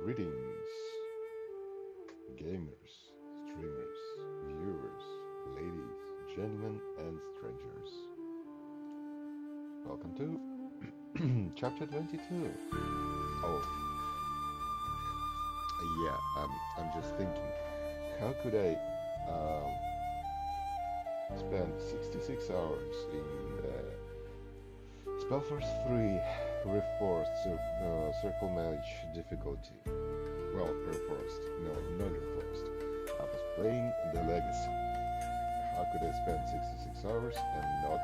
Greetings, gamers, streamers, viewers, ladies, gentlemen, and strangers. Welcome to chapter 22. Oh, yeah, I'm just thinking, how could I spend 66 hours in SpellForce 3 ReForced Circle Mage difficulty? Well, ReForced. No, not ReForced. I was playing the Legacy. How could I spend 66 hours and not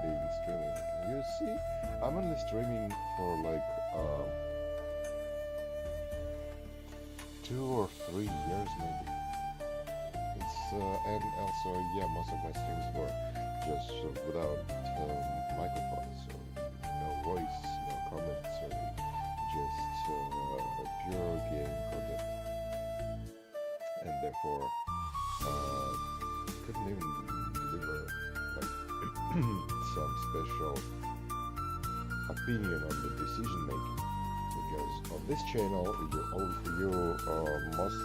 being streaming? You see, I'm only streaming for like 2 or 3 years maybe. It's and also yeah, most of my streams were just without microphone, so no voice, no comments, or just pure game content, and therefore couldn't even deliver like some special opinion on the decision making, because on this channel you most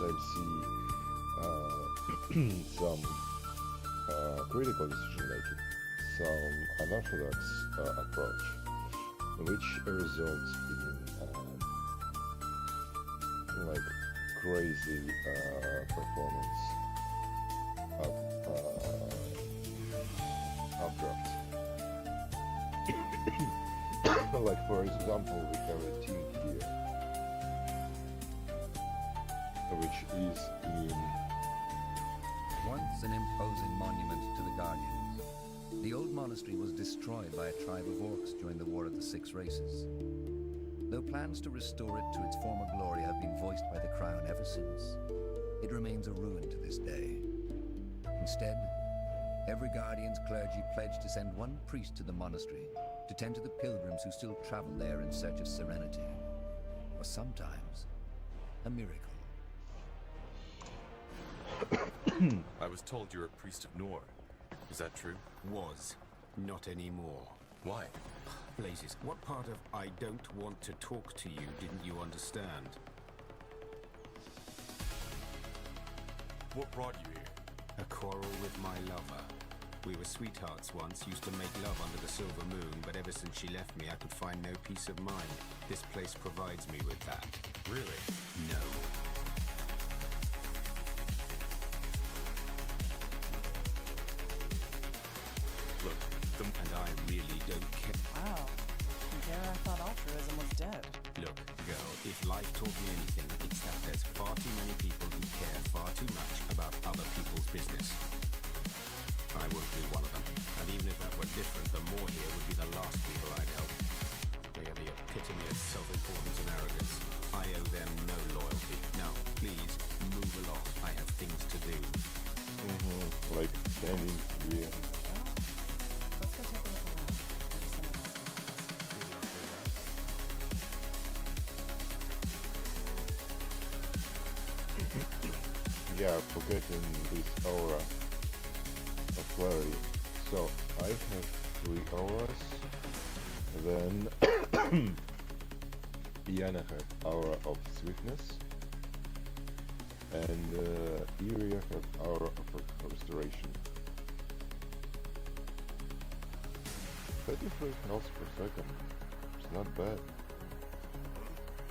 times see some critical decision making, some unorthodox approach, which results in like crazy performance of drafts. Like for example, we have a team here, which is in once an imposing monument to the Guardians. The old monastery was destroyed by a tribe of orcs during the War of the Six Races. Though plans to restore it to its former glory have been voiced by the Crown ever since, it remains a ruin to this day. Instead, every Guardian's clergy pledged to send one priest to the monastery to tend to the pilgrims who still travel there in search of serenity, or sometimes a miracle. I was told you're a priest of Nor. Is that true? Was. Not anymore. Why? Blazes, what part of I don't want to talk to you didn't you understand? What brought you here? A quarrel with my lover. We were sweethearts once, used to make love under the silver moon, but ever since she left me I could find no peace of mind. This place provides me with that. Really? No. Look, and I really don't care. Wow. There I thought altruism was dead. Look, girl, if life taught me anything, it's that there's far too many people who care far too much about other people's business. I won't be one of them. And even if that were different, the more here would be the last people I'd help. They are the epitome of self-importance and arrogance. I owe them no loyalty. Now, please, move along. I have things to do. like standing here. Let's go take a look around. Yeah, forgetting this aura of clarity. So I have 3 auras, then Iana had aura of swiftness, and Iria had aura of restoration. 33 health per second. It's not bad.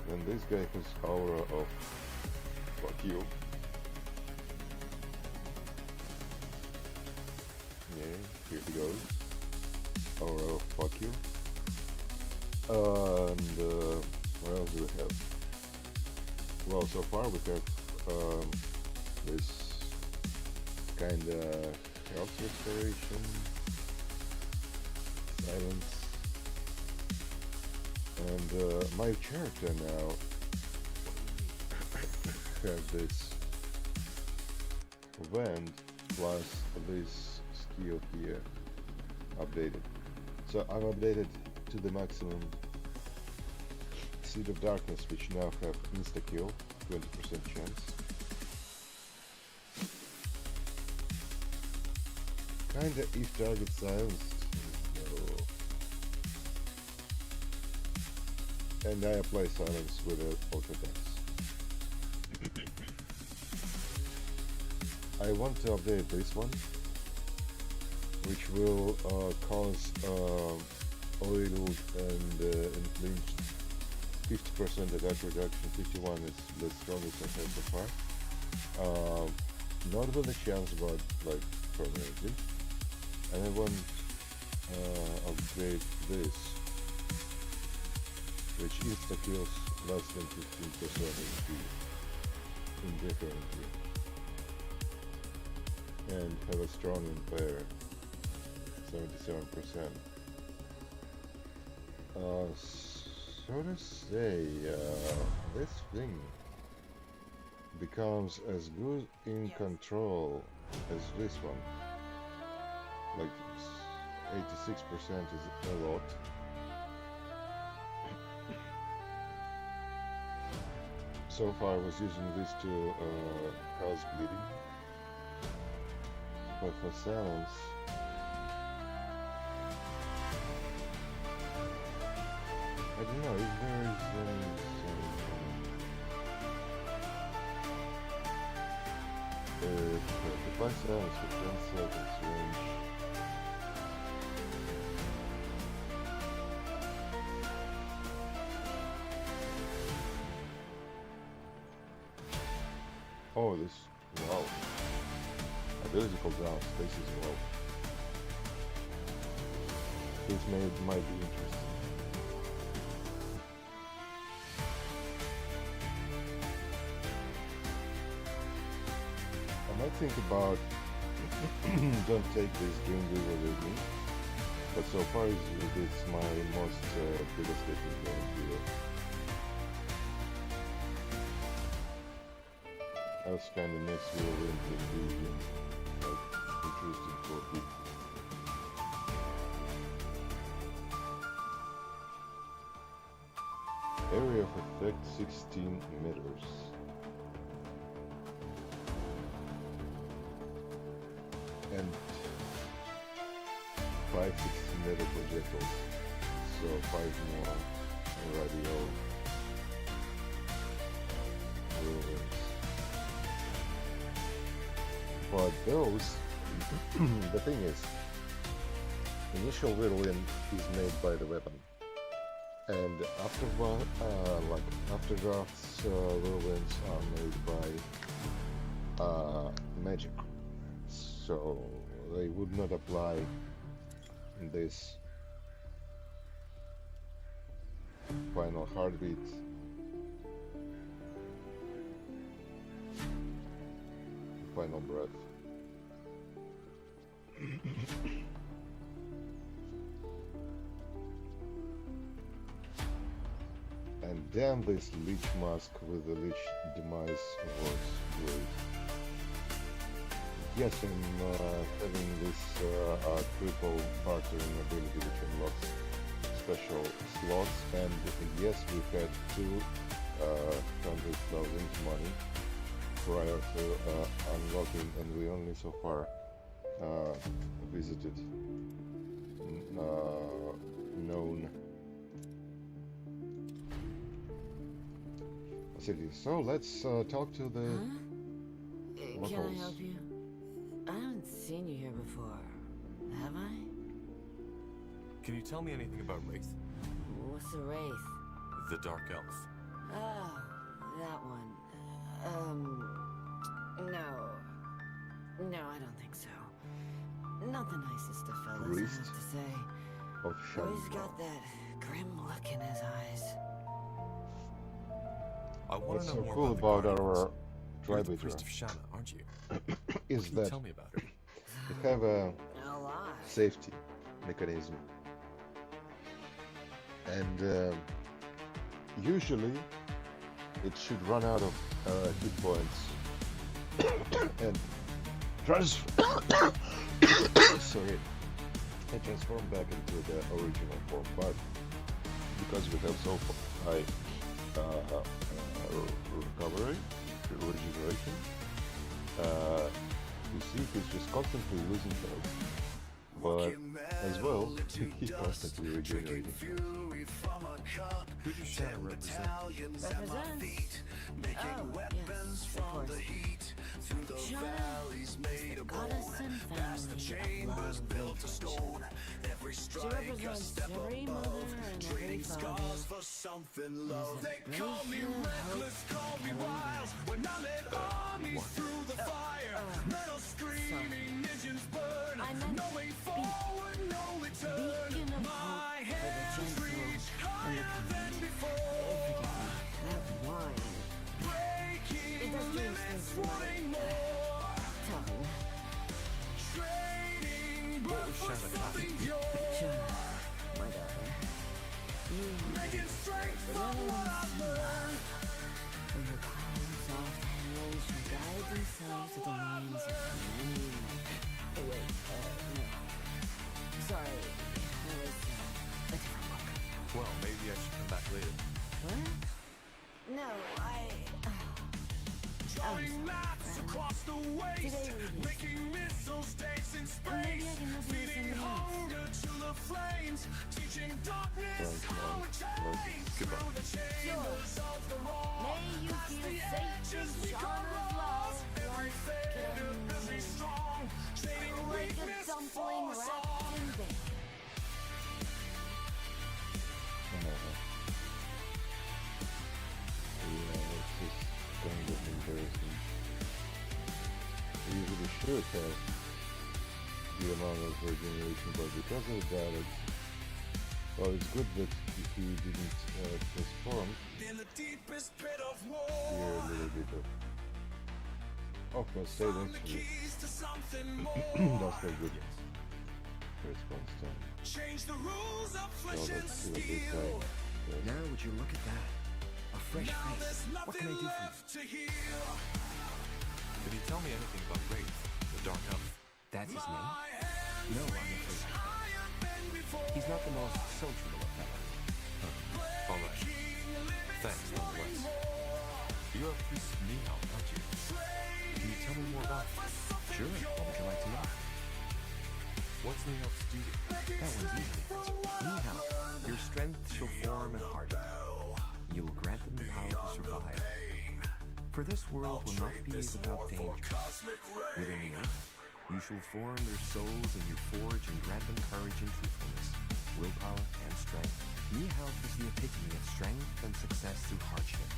Then this guy has aura of fuck you. Yeah, here he goes. Aura of fuck you. And what else do we have? Well, so far we have this kinda health restoration, silence, and my character now have this vent plus this skill here updated. So I've updated to the maximum Seed of Darkness, which now have insta-kill, 20% chance. Kinda if target silenced. No. And I apply silence with auto dance. I want to update this one, which will cause oiled and inflinched 50% attack reduction. 51 is the strongest I've had so far. Not with a chance, but like permanently. And I want upgrade this, which insta kills less than 15% HP indifferently, and have a strong impair, 77%. So to say, this thing becomes as good in control as this one. Like 86% is a lot. So far I was using this to cause bleeding, but for silence I don't know if there is apply silence for 10 seconds range. Oh, this, wow. Ability cooldowns, this is wow. This might be interesting. I might think about don't take this Dream Weaver with me, but so far it's my most devastating game here. I was kind of next to a win to be like interesting for people. Area of effect 16 meters. And 5 16-meter projectiles, so 5 more radio whirlwinds. But those, the thing is, initial whirlwind is made by the weapon, and afterdrafts whirlwinds are made by magic. So they would not apply this final heartbeat. Final breath. And damn this leech mask with the leech demise works great. Yes, I'm having this triple bartering ability which unlocks special slots, and yes, we had 200,000 money prior to unlocking, and we only so far visited known cities. So let's talk to the locals. Can I help you? I haven't seen you here before, have I? Can you tell me anything about Wraith? What's a wraith? The Dark Elf. Oh, that one. No, I don't think so. Not the nicest of fellas, I Priest have to say. of Always got that grim look in his eyes. I want What's to know so more cool about about the our Guardians. You're the tribe priest of Shanna, aren't you? is Can you that tell me about it? we have a A lot. safety mechanism, and usually it should run out of hit points and sorry, and transform back into the original form. But because we have so high recovery, regeneration, you see he's just constantly losing health but as well, he's constantly regenerating. Who does Shadow represent? Represents? Oh, yes, of course. Shadow is the goddess and family of love built to stone. She represents every mother and every father. They call me reckless, call me wild. When I led armies through the fire, metal screaming, engines burn. No way forward, no return. My hands reach higher than before. That wine. Breaking limits, wanting more. Tongue. Trading blood for something pure. My daughter. Making strength from what I've learned. When her calm, soft hands shall guide themselves to the lines of command. Oh wait, no. Sorry, that was a different book. Well, maybe I should come back later. What? No, Drawing maps across the waste, making missile states in space, feeding hunger to the flames, teaching darkness how it changes through the chambers of the wrong. May you feel safe in Shauna's love. Every failure is a strong, trading weakness for a song. Kind of embarrassing. I usually should have the amount of regeneration, but because of that, well, it's good that he didn't transform. Here a little bit of concept actually. That's not good. Response time. Change the rules of flesh So and let's see what this steel. guy Now would you look at that? A fresh face. What can I do for you? Did he tell me anything about Wraith, the Dark Elf? That's his name? No, I'm afraid not. He's not the most sociable of fellows. All right. Thanks, nonetheless. You're a priest of Nihal, aren't you? Can you tell me more about it? Sure, what would you like to know? What's Nihal's duty? That one's easy to answer. Anyhow, your strength shall form and harden. You will grant them the power to survive. For this world will not be without danger. Within the earth, you shall form their souls in your forge and grant them courage and truthfulness, willpower and strength. Nihal is the epitome of strength and success through hardship.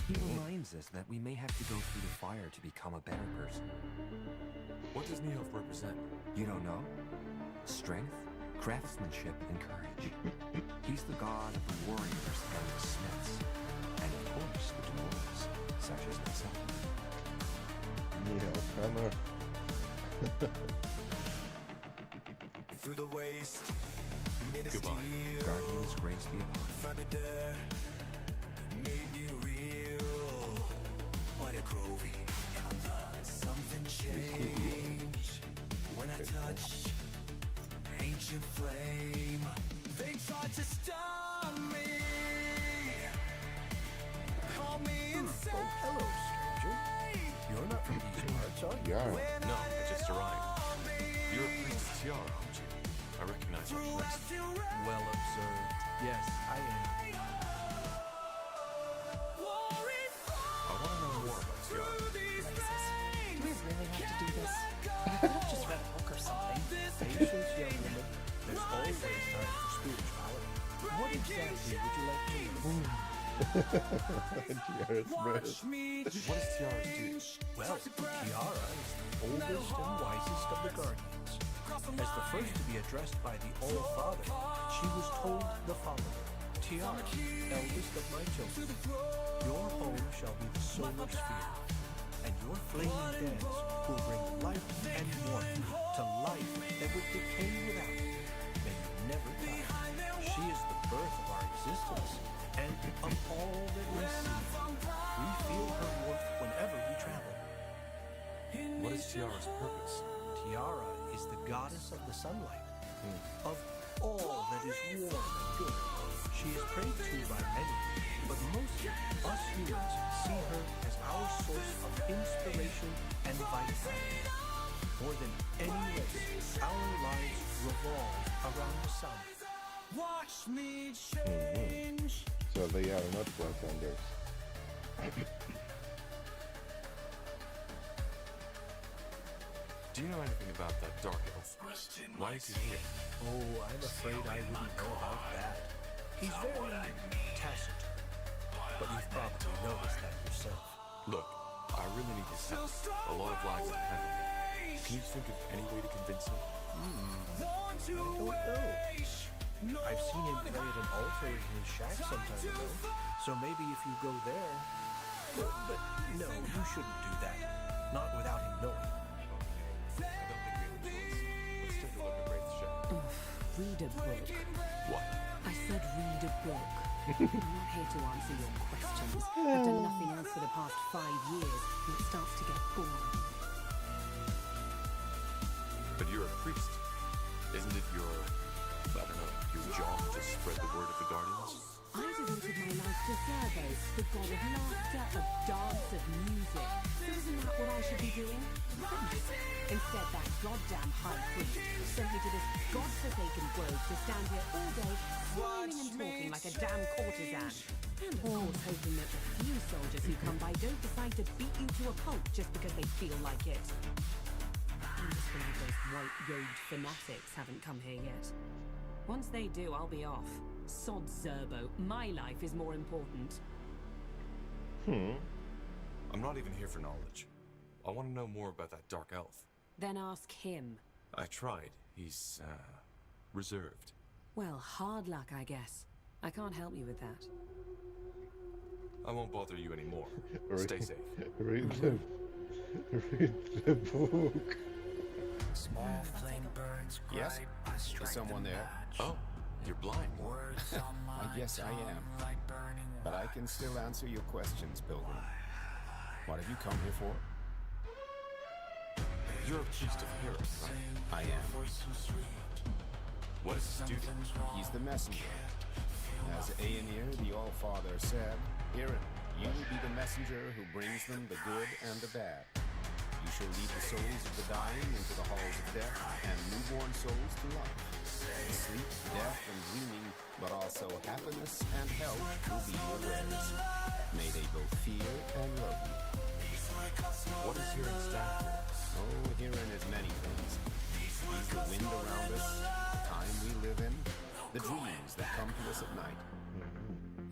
He reminds us that we may have to go through the fire to become a better person. What does Nihal represent? You don't know? Strength, craftsmanship, and courage. He's the god of the warriors and the smiths, and of course the dwarves, such as myself. Yeah, hammer. Through the waste, Goodbye. Guardians, grace be upon you. found it there, made you real. What a groovy. Something changed when I touched ancient flame. They tried to stop me, call me insane. Oh, hello, stranger. You're not from these parts, are you? Yeah. No, I just arrived. You're a priest Tiara, aren't you? I recognize your voice. Well observed. Yes, I am. I want to know more about Tiara. Do we really have to do this? I could have just read a book or something. Patience, young woman. There's always time for spirituality. What exactly would you like to know? Tiara's breath. What is Tiara's duty? Well, Tiara is the oldest and wisest of the guardians. As the first to be addressed by the All-Father, she was told the following. Tiara, eldest of my children, your home shall be the solar sphere, and your flaming dance will bring life and warmth to life that would decay without. May you never die. She is the birth of our existence, and of all that we see. We feel her warmth whenever we travel. What is Tiara's purpose? Tiara is the goddess of the sunlight, of all that is warm and good. She is prayed to by many, but mostly us humans see her as our source of inspiration and vitality. More than any race, our lives revolve around the sun. Watch me change. So they are not flatlanders. Do you know anything about that dark elf? Why is he here? Oh, I'm afraid I wouldn't know about that. He's very taciturn. But you've probably noticed that yourself. Look, I really need his help. A lot of lives are dependent on him. Can you think of any way to convince him? I don't know. I've seen him play at an altar in his shack some time ago. So maybe if you go there... But no, you shouldn't do that. Not without him knowing. I don't think we have a choice. Let's take a look at Wraith's shack. Read a book. What? I said read a book. I'm not here to answer your questions. I've done nothing else for the past 5 years, and it starts to get boring. But you're a priest. Isn't it your, I don't know, your job to spread the word of the Guardians? I devoted my life to Zerbo, the god of laughter, of dance, of music. So isn't that what I should be doing? Instead, that goddamn high priest sent me to this godforsaken grove to stand here all day, smiling and talking like a damn courtesan. And of course, hoping that the few soldiers who come by don't decide to beat you to a pulp just because they feel like it. I'm just glad those white-robed fanatics haven't come here yet. Once they do, I'll be off. Sod Zerbo. My life is more important. I'm not even here for knowledge. I want to know more about that dark elf. Then ask him. I tried. He's, reserved. Well, hard luck, I guess. I can't help you with that. I won't bother you anymore. Stay safe. Read the book. Small flame birds. Yes? Is someone there? Oh, you're blind. Yes, I am. But I can still answer your questions, Pilgrim. What have you come here for? You're a priest of Hera, right? I am. What is his duty? He's the messenger. As Aenir, the All-Father, said, Eren, you will be the messenger who brings them the good and the bad. You shall lead the souls of the dying into the halls of death, and newborn souls to life. Sleep, death, and dreaming, but also happiness and health will be your wares. May they both fear and love you. What is Heron's staff? Oh, Heron is many things. He's the wind around us, the time we live in, the dreams that come to us at night.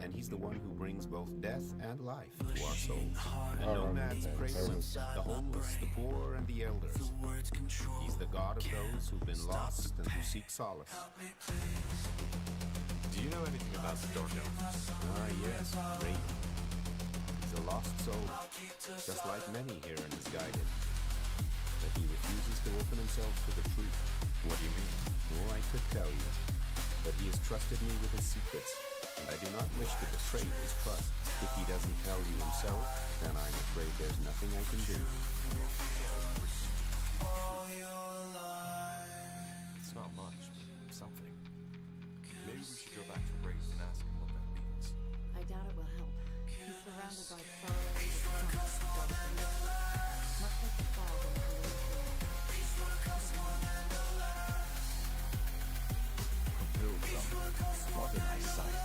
And he's the one who brings both death and life to our souls. The nomads praise him, the homeless, the poor, and the elders. He's the god of those who've been lost and who seek solace. Do you know anything about the dark elf? Yes, Raven. He's a lost soul, just like many Heron is guided. But he refuses to open himself to the truth. What do you mean? Oh, I could tell you. But he has trusted me with his secrets, and I do not wish to betray his trust. If he doesn't tell you himself, then I'm afraid there's nothing I can do. It's not much, but something. Maybe we should go back to Wraith and ask him what that means. I doubt it will help. He's surrounded by sorrow and much like the fog on the Haliash Pilgrim, what an eyesight.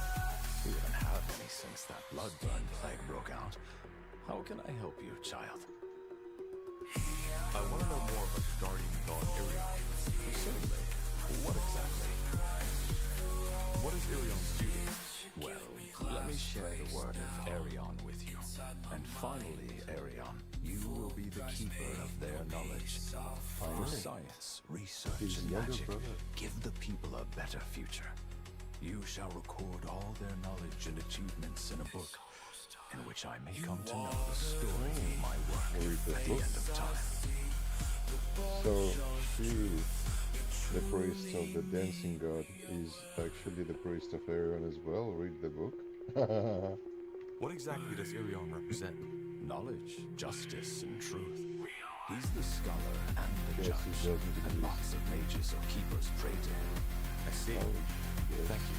We haven't had any since that blood-burn plague broke out. How can I help you, child? I want to know more about the guardian god Irion. Certainly. What exactly? What is Irion's duty? Well, let me share the word of Arion with you. And finally, Arion, you will be the keeper of their knowledge. For science, research, His and younger magic, brother. give the people a better future. You shall record all their knowledge and achievements in a book, in which I may come to know the story of my work at the end of time. So she, the priest of the dancing god, is actually the priest of Arion as well. Read the book. What exactly does Irion represent? Knowledge, justice, and truth. He's the scholar and the Yes, he judge, doesn't and exist. lots of mages or keepers pray to him. I see. Yes. Thank you.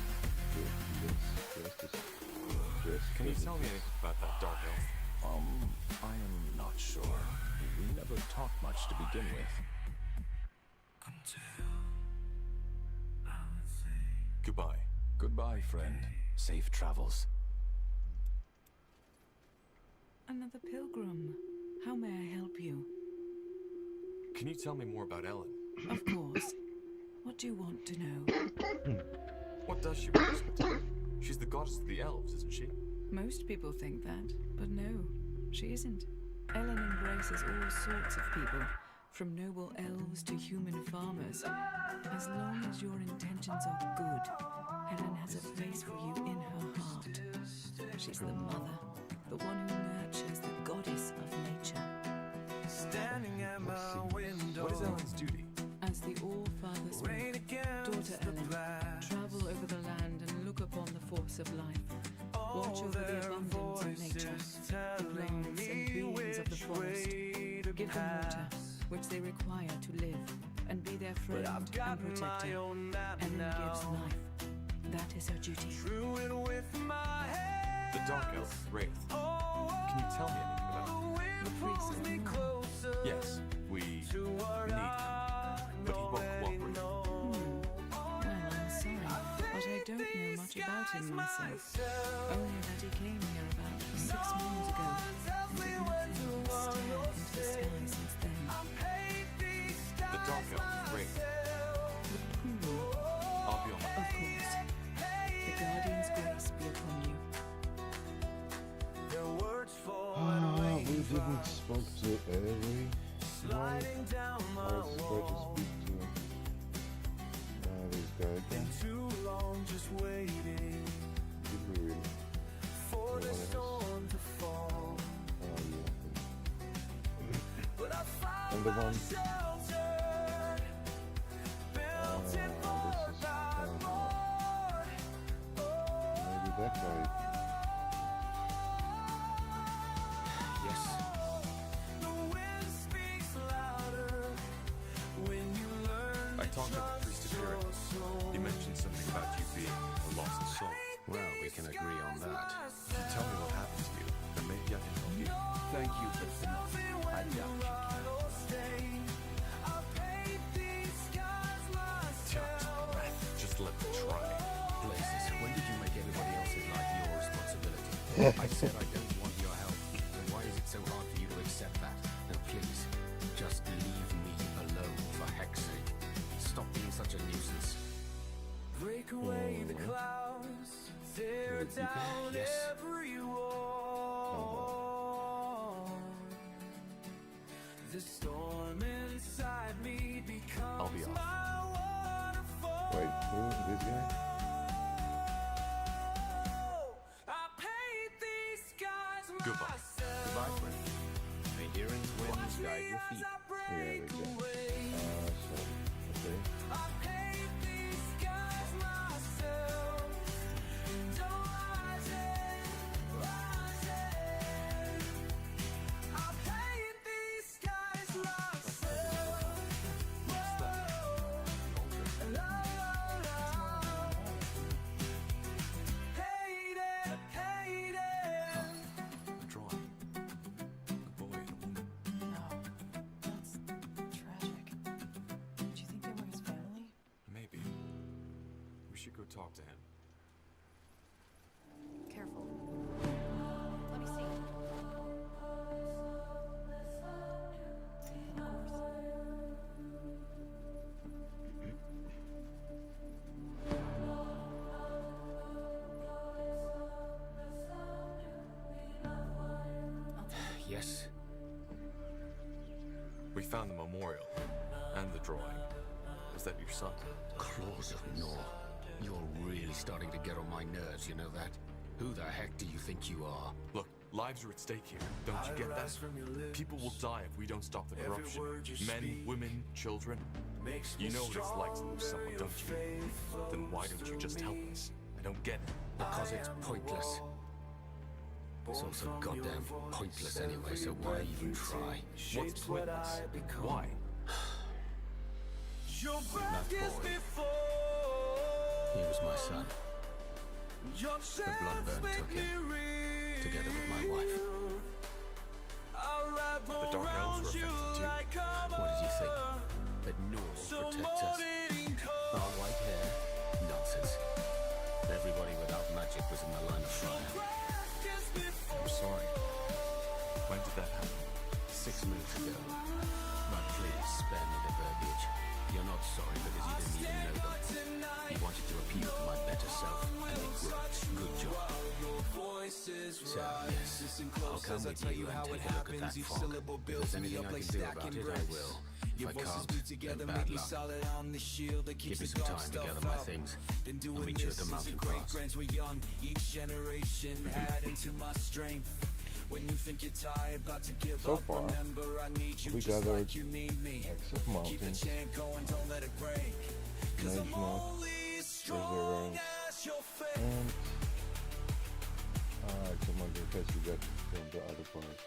Yes. Can you tell me anything about that dark elf? I am not sure. We never talked much to begin with. Goodbye. Goodbye, friend. Safe travels. Another pilgrim. How may I help you? Can you tell me more about Ellen? Of course. What do you want to know? What does she represent? She's the goddess of the elves, isn't she? Most people think that, but no, she isn't. Ellen embraces all sorts of people, from noble elves to human farmers. As long as your intentions are good, Helen has a place for you in her heart. She's the mother, the one who nurtures the goddess of nature. Standing at my window. What is Ellen's duty? As the All-Father spoke, daughter Ellen, travel over the land and look upon the force of life. Watch over the abundance of nature, the plants and beings of the forest. Give them water, which they require to live, and be their friend and protector. Ellen gives life. That is her duty. The Dark Elf, Wraith. Can you tell me anything about him? The priest. Yes, we need him. But he won't cooperate. Well, I'm sorry, but I don't know much about him myself. Only that he came here about 6 moons ago, and did nothing but stare into the sky since then. The Dark Elf, Wraith. I'll be on my Of course. The Guardian's grace be upon you. We didn't spoke to everyone. I was supposed to speak to this guy again. Too long just waiting Did we really? for the storm to fall. Oh, yeah. But I found And the one. shelter, built in for thy Lord. Maybe that guy. Yes. The wind speaks louder when you learn I talked to the priest of Spirit. He mentioned something about you being a lost soul. Well, we can agree on that. If you tell me what happened to you, then maybe I can help you. Thank you, but enough. I doubt you can. Just let me try. Blazes, when did you make everybody else's life your responsibility? I said I don't want your help. Then why is it so hard for you to accept that? Now please, just leave me alone, for heck's sake. Stop being such a nuisance. Break away the clouds, tear down Yes. every wall. The storm inside me becomes I'll be off. my waterfall. Wait, who? This guy? I paint these skies Goodbye. myself. Goodbye, friend. May hearing winds guide your feet. As I Yeah, break we can. away. Okay. I paint these skies myself. Don't rise in. I paint these skies myself. La, la, la. Hate it, hate it. A drawing. A boy and a woman. No, that's tragic. Do you think they were his family? Maybe. We should go talk to him. Careful. Let me see. Of course. Yes. We found the memorial and the drawing. Is that your son? Claws of Nor. You're really starting to get on my nerves, you know that? Who the heck do you think you are? Look, lives are at stake here. Don't you get that? People will die if we don't stop the corruption. Men, women, children. You know what it's like to lose someone, don't you? Then why don't you just help us? I don't get it. Because it's pointless. It's also goddamn pointless anyway, so why even try? What's pointless? Why? Your breath That is boy. before. He was my son, Your blood chance burn took make him, me real. together with my wife. I'll wrap The Dark Elves around were you affected too. like a What did you think? mother. That Nor So would protect us? molded in Our white hair? No. answers. Everybody without magic was in the line of fire. I'm sorry. When did that happen? 6 minutes ago. But please, spare me the verbiage. You're not sorry because you didn't even know them. You wanted to appeal to my better self, and it worked. Good job. So, yes, I'll come with you and take a look at that fog. If there's anything I can do about it, I will. If I can't, then bad luck. Give me some time to gather my things. I'll meet you at the mountain pass. So far, we gathered X of mountains, Mage Knot, Perseverance, and X of mountain quest we got from the other part.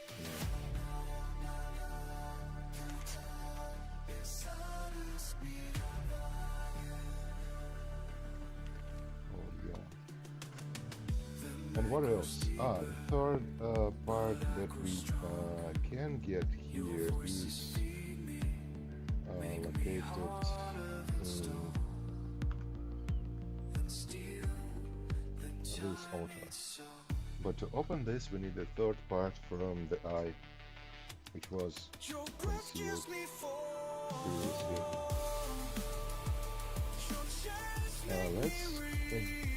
And what else? The third part that we can get here is located in this altar. But to open this, we need the third part from the eye, which was concealed previously. Let's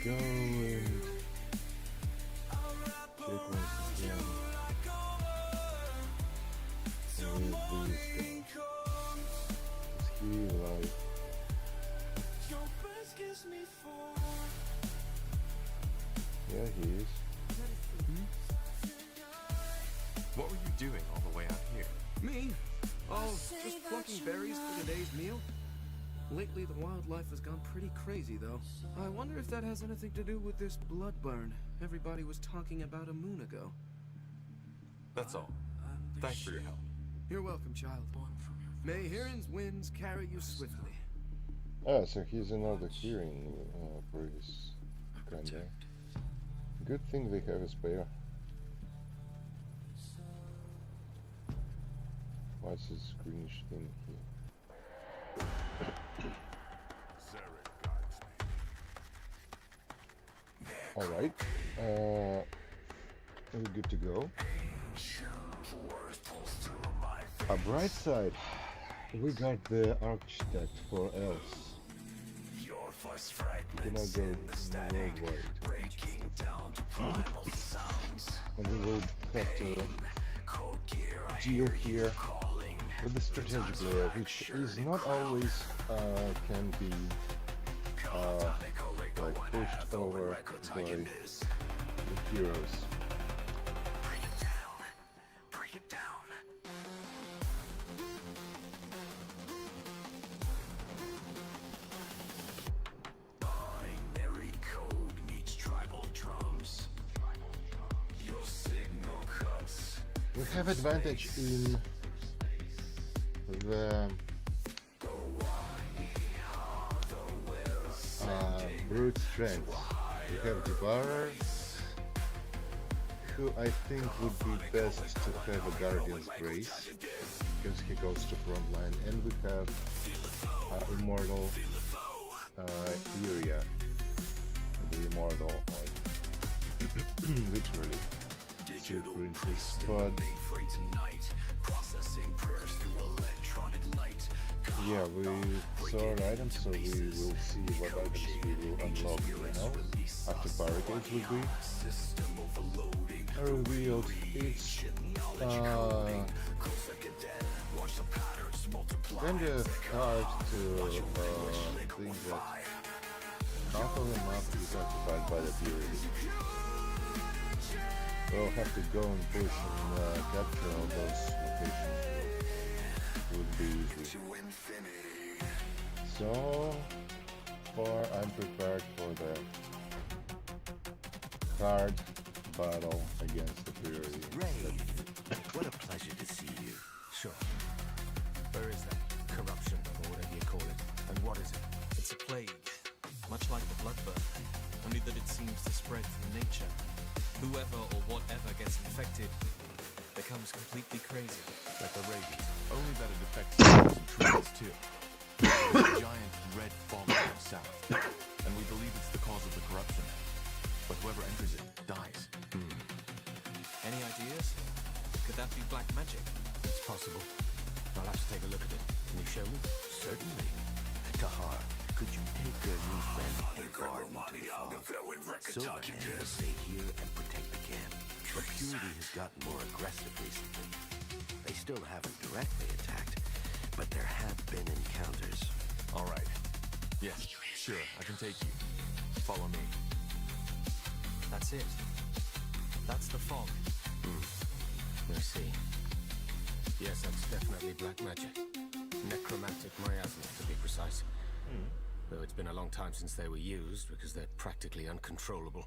go and check once again with these guys. Is he alive? Yeah, he is. What were you doing all the way out here? Me? Oh, just plucking berries for today's meal. Lately, the wildlife has gone pretty crazy, though. I wonder if that has anything to do with this blood burn everybody was talking about a moon ago. That's all. Thanks for your help. You're welcome, child. May Hiran's winds carry you swiftly. Ah, so he's another hearing for his friend. Good thing they have a spare. What's this greenish thing here? Alright, we're good to go. A bright side, we got the architect for elves. Can I go worldwide? And we will have to deal here with the strategic layer, which is not always can be like pushed over by the heroes. We have advantage in the brute strength. We have Devourer, who I think would be best to have a Guardian's Grace, because he goes to frontline, and we have Immortal Iria, the Immortal, literally, Shield Princess, but yeah, we saw an item, so we will see what items we will unlock now, after Barricades will be revealed. It's kind of hard to think that half of the map is occupied by the Fury. We'll have to go and push and capture all those locations. Would be easy. So far, I'm prepared for the card battle against the Fury. Ray, what a pleasure to see you. Sure. Where is that? Corruption, or whatever you call it. And what is it? It's a plague, much like the bloodburn, only that it seems to spread through nature. Whoever or whatever gets infected becomes completely crazy. Like the rabies, only that it affects animals and trees too. There's a giant red fog to the south, and we believe it's the cause of the corruption. But whoever enters it dies. Any ideas? Could that be black magic? It's possible. I'll have to take a look at it. Can you show me? Certainly. Tahar, could you take your new friend Hagar into the fog? Silverhand will stay here and protect the camp. But Purity has gotten more aggressive recently. They still haven't directly attacked, but there have been encounters. All right. Yes, sure, I can take you. Follow me. That's it. That's the fog. I see. Yes, that's definitely black magic. Necromantic miasma, to be precise. Though it's been a long time since they were used, because they're practically uncontrollable.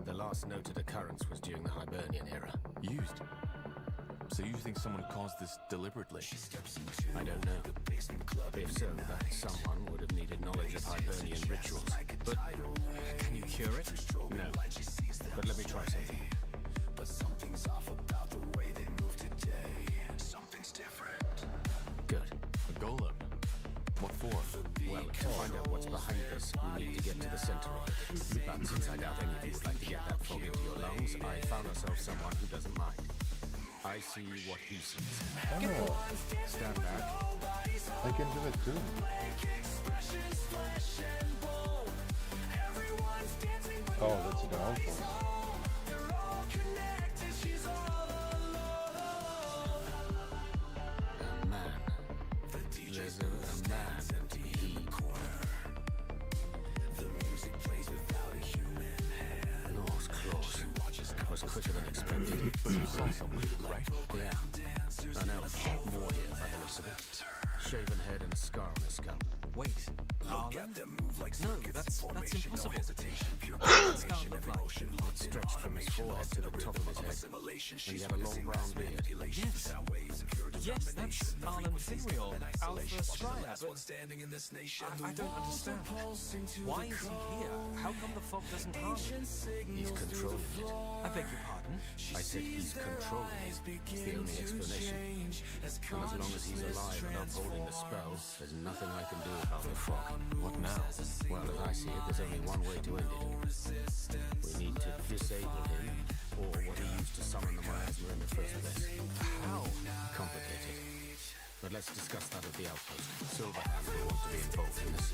The last noted occurrence was during the Hibernian era. Used? So you think someone caused this deliberately? I don't know. If so, that someone would have needed knowledge of Hibernian rituals. But can you cure it? No. But let me try something. But something's off about the way they move today. Something's different. Good. A golem? What for? Well, to find out what's behind this, we need to get to the center of it. But since I doubt any of you would like to get that fog into your lungs, I found ourselves someone who doesn't mind. I see what he sees. Oh, Stand back. I can do it too. Oh, that's an outpost. A man. There's a man in the corner. The music plays without a human hand. Lord's claws. That was quicker than expected. You saw someone, right? Yeah. I know. More here by the looks of it. Shaven head and a scar on his scalp. Wait. Arlen? No, that's impossible. What does Scout look like? It stretched from his forehead to the top of his head. And he had a long brown beard. Yes. Yes, that's Arlen Finreal, Alpha Stryer, but I don't understand. Why is he here? How come the fog doesn't harm him? He's controlling it. I beg your pardon? I said he's controlling it. It's the only explanation. And as long as he's alive and upholding the spell, there's nothing I can do about the fog. What now? Well, as I see it, there's only one way to end it. We need to disable him, or what he used to summon the miasma in the first place. How? Complicated. But let's discuss that at the outpost. Silverhand will want to be involved in this.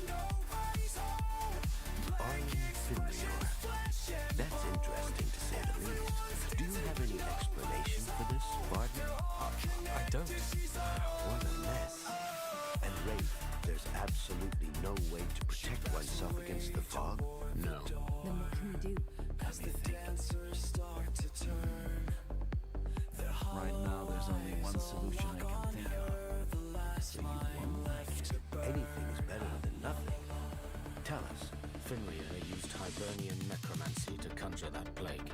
That's interesting to say the least. Do you have any explanation for this, Barton? I don't. What a mess. And Wraith, there's absolutely no way to protect oneself against the fog? No. Then what can we do? As the dancers start to turn, Right now, there's only one solution I can think of. so you won't. Anything's better than nothing. Tell us. Finreal used Hibernian necromancy to conjure that plague.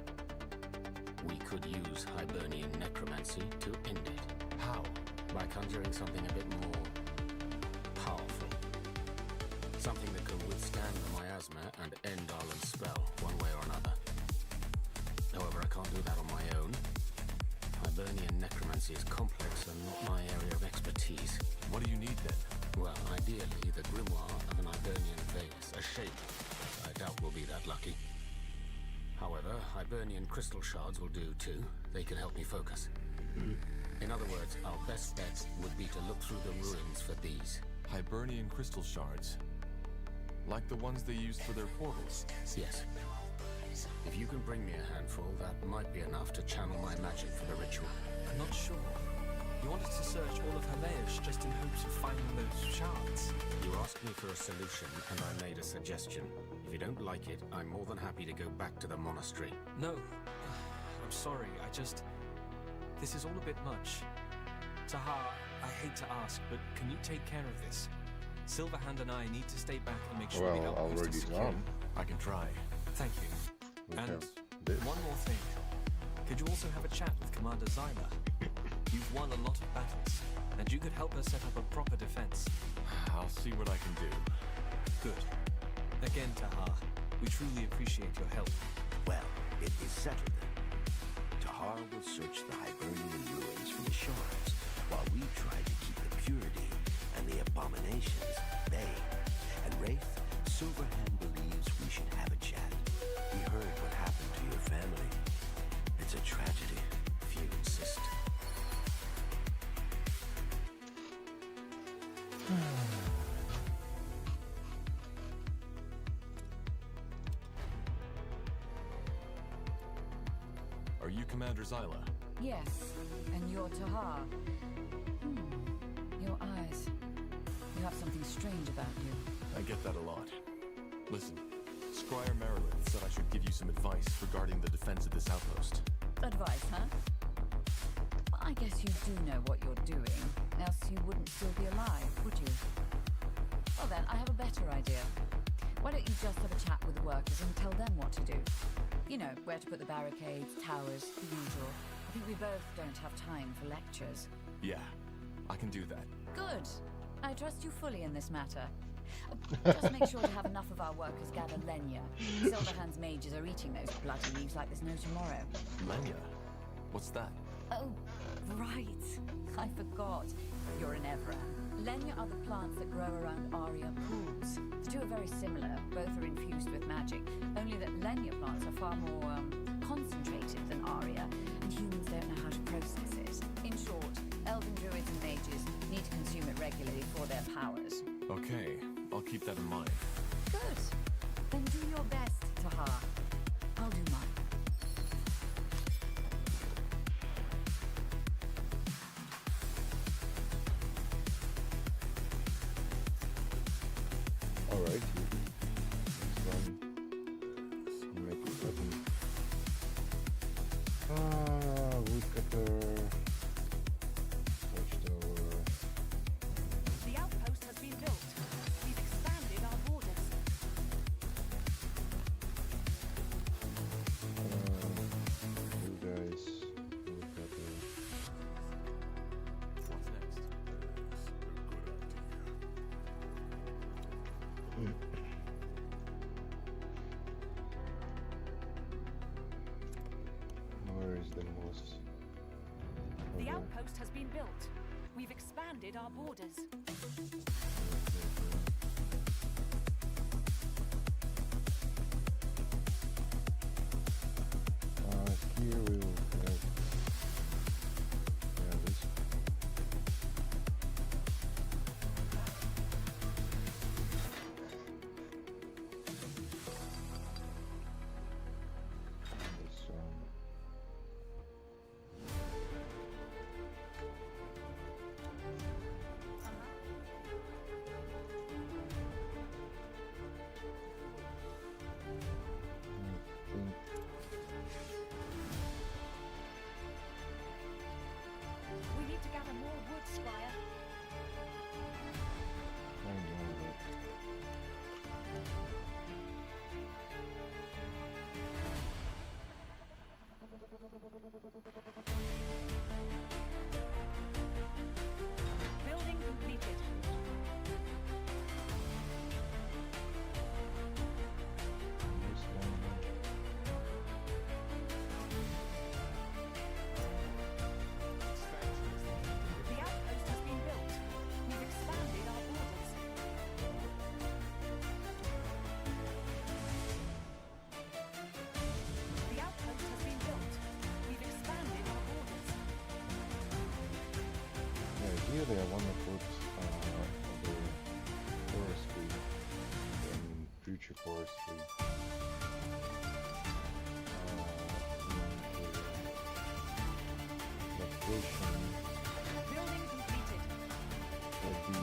We could use Hibernian necromancy to end it. How? By conjuring something a bit more powerful. Something that could withstand the miasma and end Arlen's spell, one way or another. However, I can't do that on my own. Hibernian necromancy is complex and not my area of expertise. What do you need then? Well, ideally, the grimoire of an Hibernian vase, a shape. I doubt we'll be that lucky. However, Hibernian crystal shards will do too. They can help me focus. In other words, our best bet would be to look through the ruins for these. Hibernian crystal shards. Like the ones they used for their portals. Yes. If you can bring me a handful, that might be enough to channel my magic for the ritual. I'm not sure. You want us to search all of Haliash just in hopes of finding those shards? You asked me for a solution, and I made a suggestion. If you don't like it, I'm more than happy to go back to the monastery. No. I'm sorry, this is all a bit much. Tahar, I hate to ask, but can you take care of this? Silverhand and I need to stay back and make sure the Well, outpost already is secure. done. I can try. Thank you. We And have this. one more thing. Could you also have a chat with Commander Zyla? You've won a lot of battles, and you could help us set up a proper defense. I'll see what I can do. Good. Again, Tahar, we truly appreciate your help. Well, it is settled then. Tahar will search the Hibernian ruins for the shards, while we try to keep the purity and and the abominations, they. And Wraith, Silverhand believes we should have a chat. We heard what happened to your family. It's a tragedy, if you insist. Are you Commander Zyla? Yes, and you're Tahar. Your eyes. You have something strange about you. I get that a lot. Listen, Squire Meredith said I should give you some advice regarding the defense of this outpost. Advice, huh? Well, I guess you do know what you're doing, else you wouldn't still be alive, would you? Well then, I have a better idea. Why don't you just have a chat with the workers and tell them what to do? You know, where to put the barricades, towers, the usual. I think we both don't have time for lectures. Yeah, I can do that. Good. I trust you fully in this matter. Just make sure to have enough of our workers gather Lenya. Silverhand's mages are eating those bloody leaves like there's no tomorrow. Lenya? What's that? Oh, right. I forgot. You're an Evra. Lenya are the plants that grow around Aria pools. The two are very similar. Both are infused with magic. Only that Lenya plants are far more concentrated than Aria, and humans don't know how to process it. In short, elven druids and mages need to consume it regularly for their powers. Okay, I'll keep that in mind. Good. Then do your best, Tahar. I'll do mine. Alright, next one. Make it happen. Woodcutter. Watchtower. The outpost has been built. We've expanded our borders. You guys. Woodcutter. What's next? Where is the most? The outpost has been built. We've expanded our borders. Here we will have this. This one. I think We need to gather more wood, Squire. I know that. Building completed. This one. The outpost has been built. We've expanded our borders. The outpost has been built. We've expanded our borders. Yeah, here they want to put the forestry and future forestry. Location Building completed. will be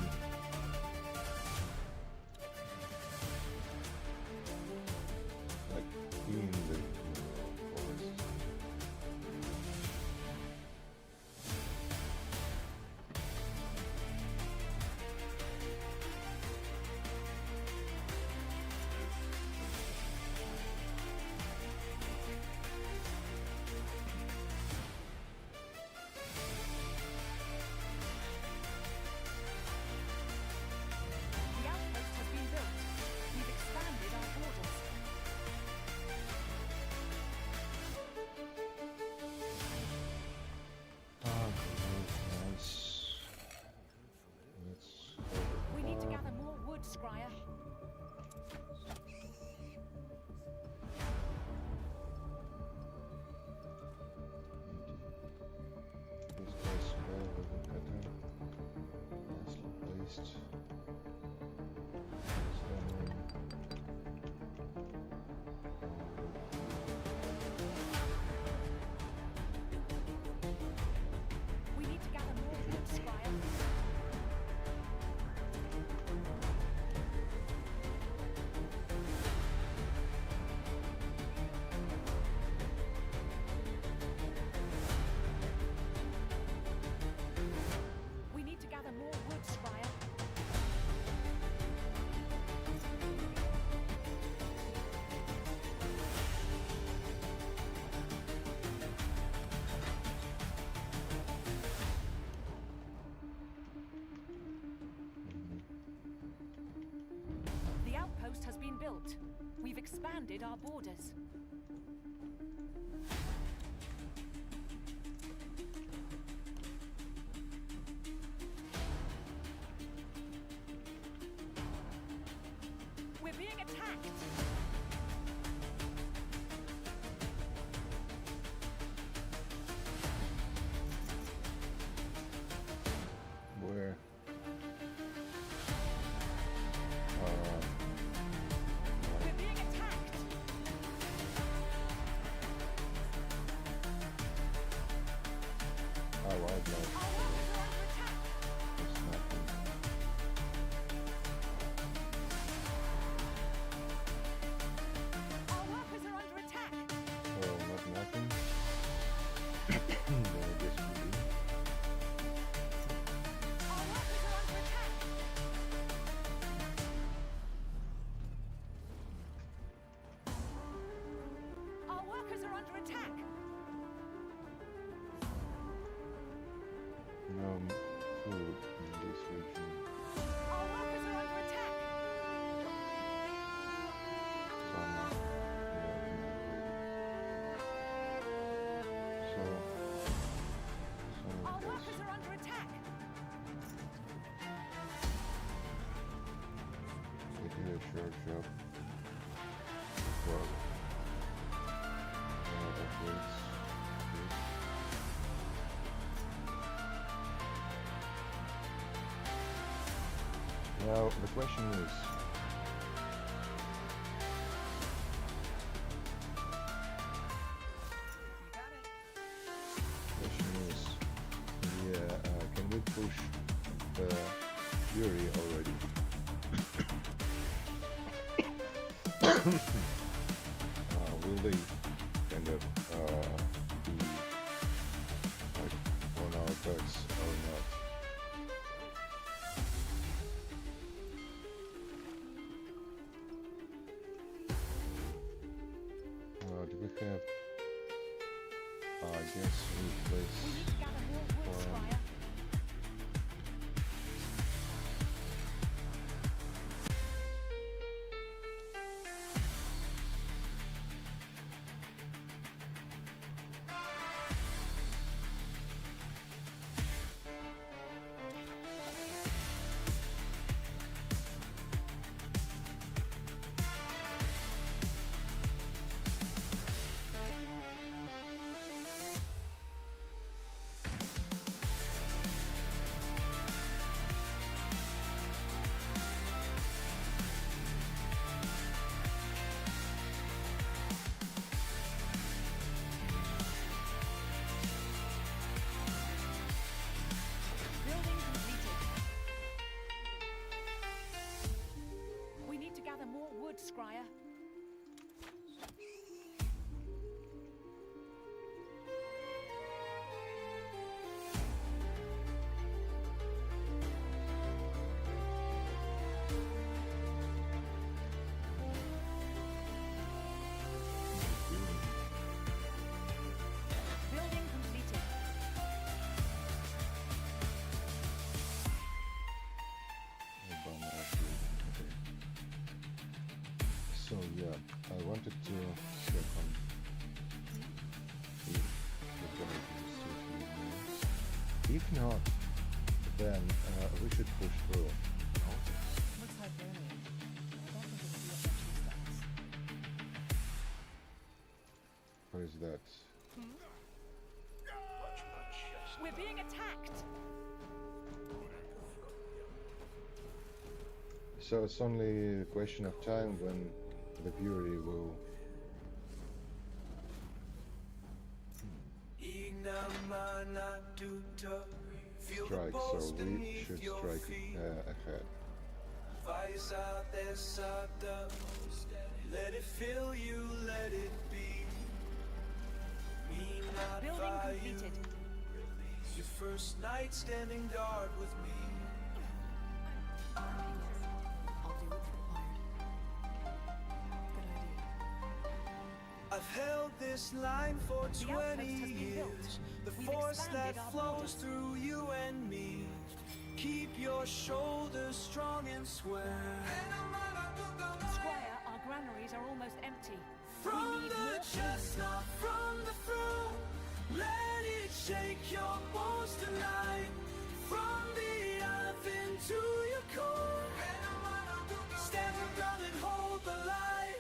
like in the forest. built. We've expanded our borders. We're being attacked. Where? We're being attacked. Oh, wildlife. Our workers are under attack. There's nothing. Our workers are under attack. Oh, not nothing. Then I guess we do. Our workers are under attack. Our workers are under attack. No food in this region. Our workers are under attack. So, Our workers are under attack. we did a short job. Well, upgrades. Now the question is, can we push the Fury already? Will they kind of be like on our backs or not? Do we have? I guess we place. We need to gather more wood, Squire. Building completed. We need to gather more wood, Scryer. Building completed. So yeah, I wanted to check on if we're gonna do still 3 minutes. If not, then we should push through. Looks Hibernian. I don't think it'll be a bunch of stars. What is that? We're being attacked. So it's only a question of time when the Fury will strike, so we should strike ahead. Fires out there, stardust. Let it fill you, let it be. Me not Building by you. completed. Your first night standing guard with me. I'll do what's required. Good idea. I've held this line for The 20 outpost has been built. years. The We've force expanded that our flows borders. through you and me. Keep your shoulders strong and square. Squire, our not from the throne. Let it shake your bones tonight. From the earth into your core. Stand your ground and hold the light.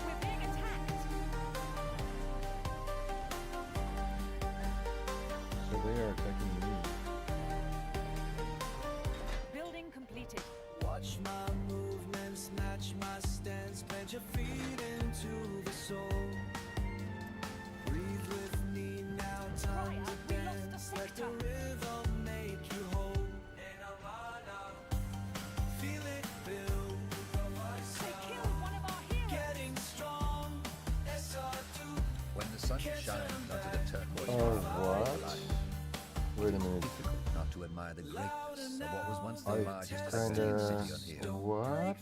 We're being attacked. So they are attacking me. Building completed. Watch my movements, match my stance. Plant your feet into the soul. Breathe with me now, time to dance. Let the rhythm make you whole. Feel it build. They killed one of our heroes. Getting strong. SR2. When the sun shines onto the turquoise Oh, ground, what? Wait a minute. difficult not to admire the greatness of what was once the I largest kinda... city on here. What?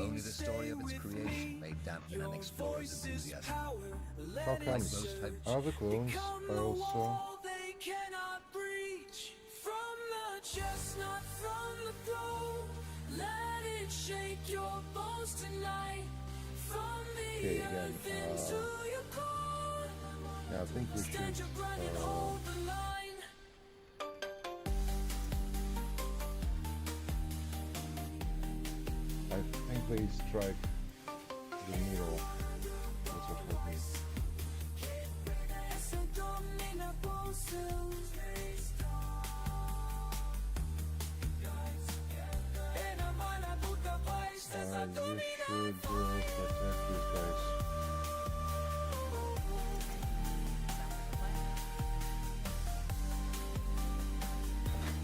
Only the story of its creation may dampen an explorer's enthusiasm. How comes? Most hopes. Other clones are also... They cannot breach. From the chestnut, from the throne. Let it shake your bones tonight. From the Okay, again, earth into your core. yeah, I think we Stand should... your ground and hold the line. I think they strike the middle. That's what hurt me. You should protect these guys.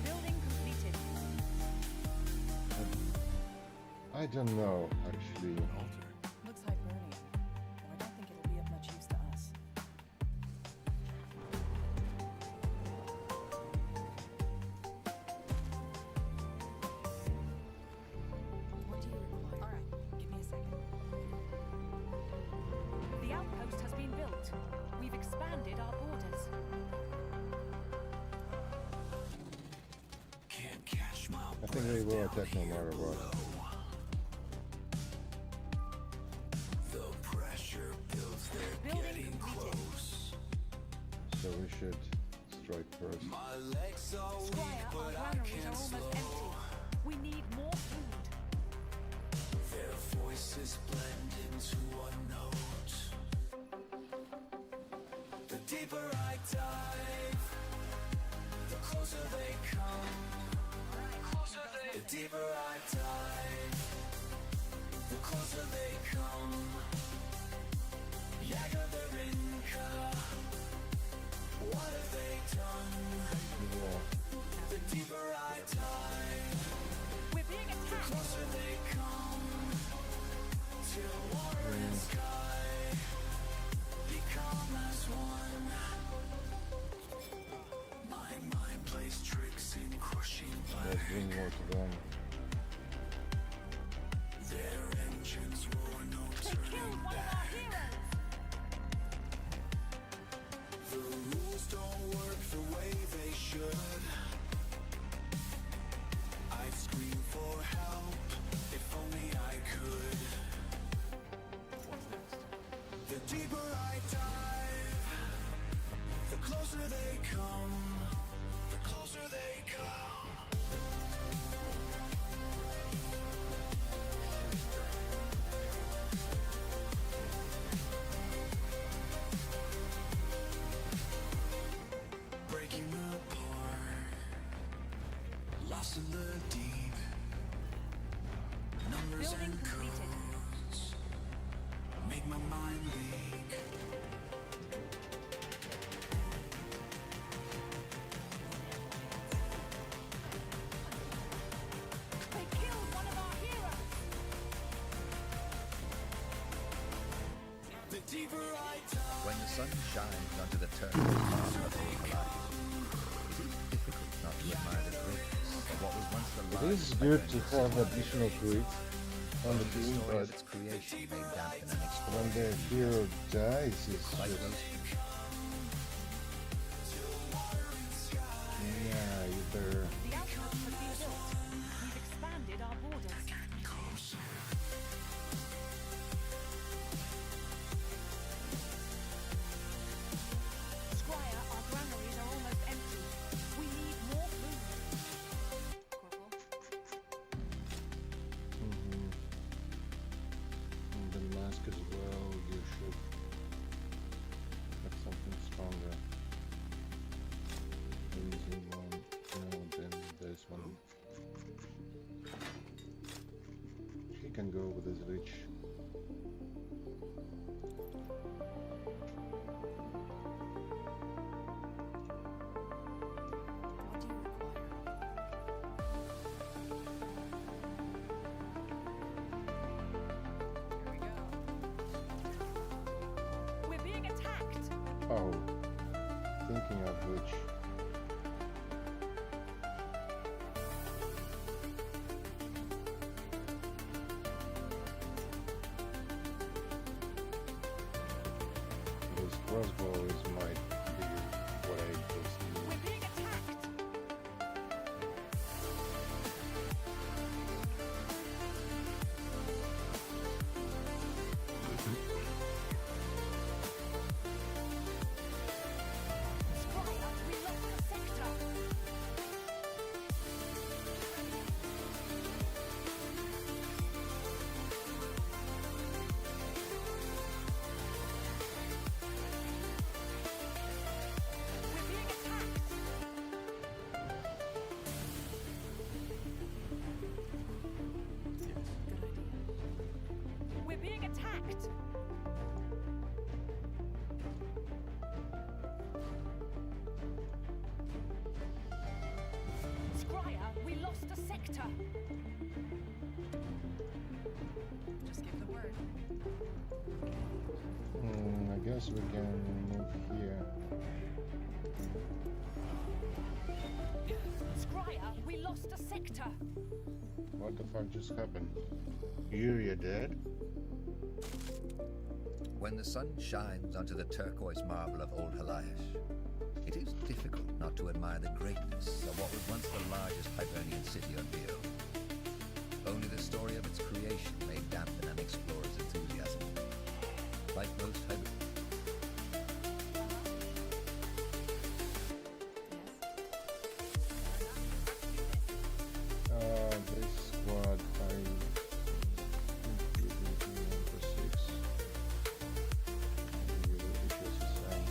Building completed. I don't know, actually. Looks Hibernian, though I don't think it'll be of much use to us. What do you require? All right, give me a second. The outpost has been built. We've expanded our borders. Can't catch my I think they will attack no matter what. The pressure builds, they're Building getting completed. close. So we should strike first. My legs are weak, Squire, our but I granaries are can't almost slow. empty. We need more food. Their voices blend into a note. The deeper I dive, the closer they come. The deeper I dive, the closer they come. Jäger, they're in car. What have they done? The deeper I dive, We're being the attacked. closer they come. Till water and sky become as one. My mind plays tricks in crushing Let's bring more to them. their engines roar, no They turning killed one of back. our heroes. The rules don't work the way they should. I'd scream for help if only I could. The deeper I dive, the closer they come. The closer they come. Breaking apart, lost in the deep. Numbers Building and completed. codes make my mind leak. They killed one of our heroes. The deeper I dive, When the sun shines onto the turquoise part of the Haliash, it is difficult not to admire the greatness of what was once the It largest is good to Hibernian have city. additional crits on the The team, story but of its creation may dampen an when explorer's the hero dies, it's like just... those Yeah, you better... The outpost has been built. We've expanded our borders. mask as well. You should have something stronger. Using one. No, then there's one. He can go with his reach. Oh, thinking of which. This crossbow might be what I just used. We're being attacked! Just give the word. I guess we can move here. Scryer, we lost a sector. What the fuck just happened? You're dead? When the sun shines onto the turquoise marble of old Haliash, it is difficult not to admire the greatness of what was once the largest Hibernian city on the earth. Only the story of its creation may dampen an explorer's enthusiasm. Like most Hibernians. This squad, I think we do number 6. It was the same.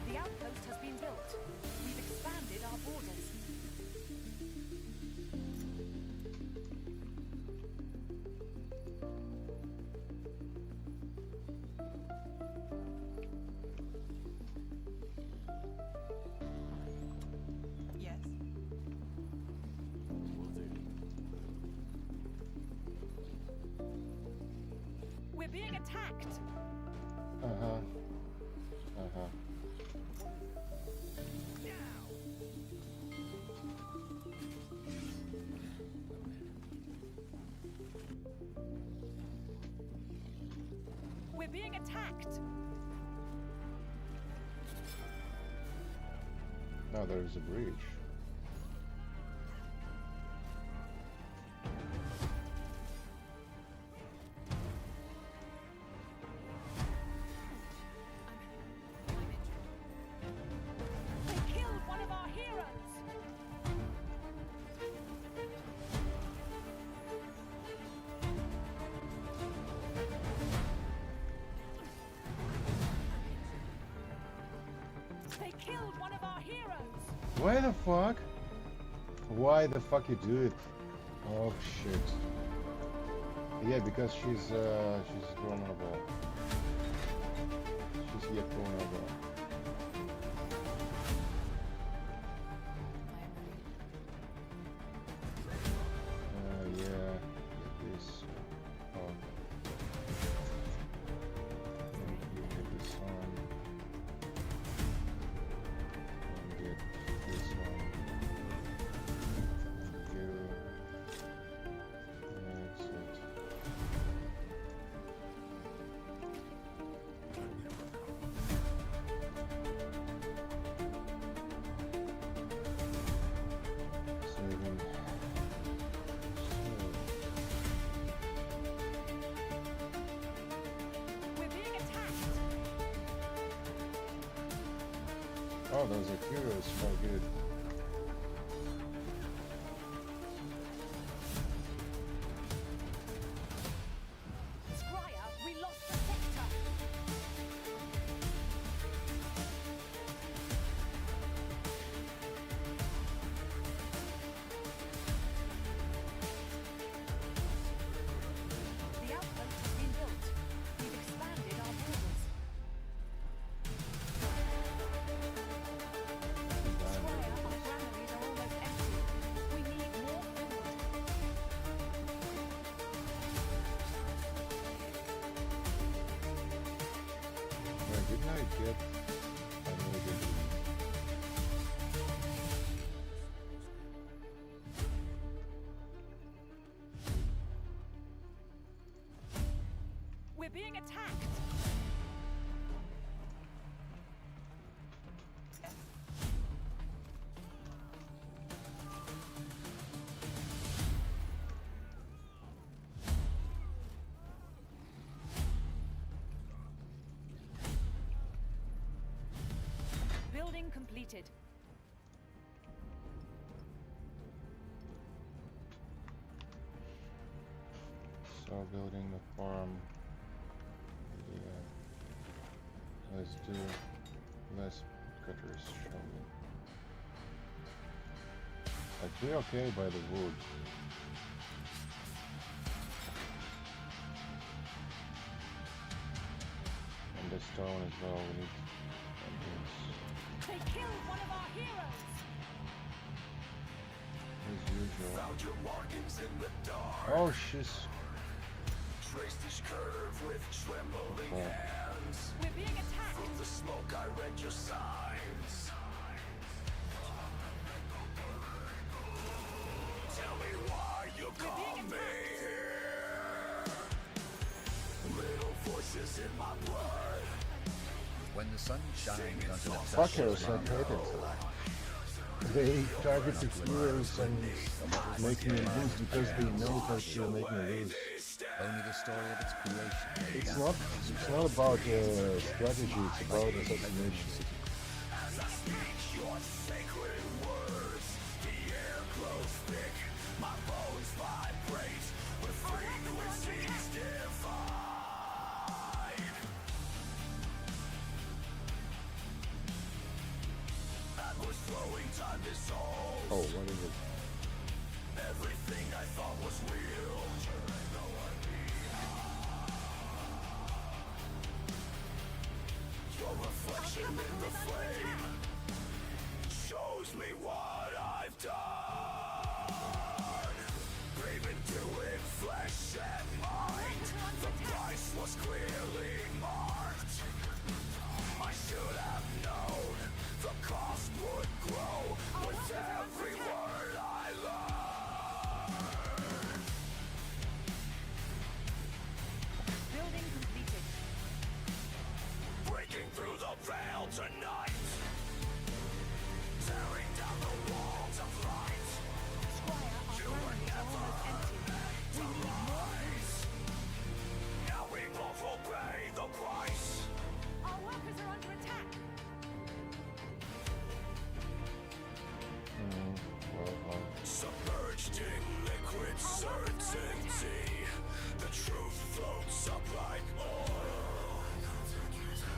The outpost has been built. We've expanded our borders. Yes. We're being attacked. We're being attacked. Now there is a breach. They killed one of our heroes. They killed one of our heroes. Why the fuck? Why the fuck you do it? Oh shit. Yeah, because she's vulnerable. She's yet vulnerable. Yeah, get this. Oh. Get this on. And get this one. And you. That's it. Oh, those are heroes. Oh, good. Scryer, we lost the sector. The outpost has been built. We've expanded our borders. Scryer, our granaries are almost empty. We need more food. Where didn't I get? I know I didn't. We're being attacked. Building completed. So building the farm. Yeah. Let's do less cutters, shall we? Actually, okay by the wood. And the stone as well. We need. They killed one of our heroes. As usual. Found your markings in the dark. Oh, she's. Traced each curve with trembling hands. We're being attacked. From the smoke I read your signs. Tell me why you call me here. Little voices in my blood. When the sun shines onto the Fuckers, I hate it. They targeted heroes and make me lose because they know that they'll make me lose. Only the story of its creation. It's not about strategy, it's about assassination. As I speak your sacred words, the air grows thick, my bones vibrate with frequencies divine. And we're slowing time is old. Oh, what is it? Everything I thought was real. Your reflection in the flame shows me what I've done. Brave into it, flesh and mind. The price was clearly marked. I should have known the cost would grow with every word I learned. Building completed. Breaking through the veil tonight. Tearing down the walls of light. Squire, our granaries are almost empty. We need more food. Now we both will pay the price. Our workers are under attack. Submerged in liquid certainty. The truth floats up like oil.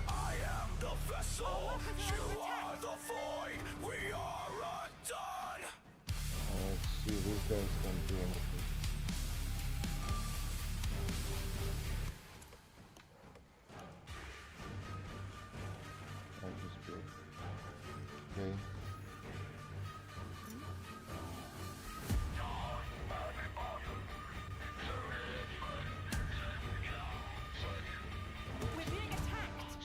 I am the vessel. You are the void. We are undone. Let's see, these guys don't do anything. I'll just build. Okay. We're being attacked.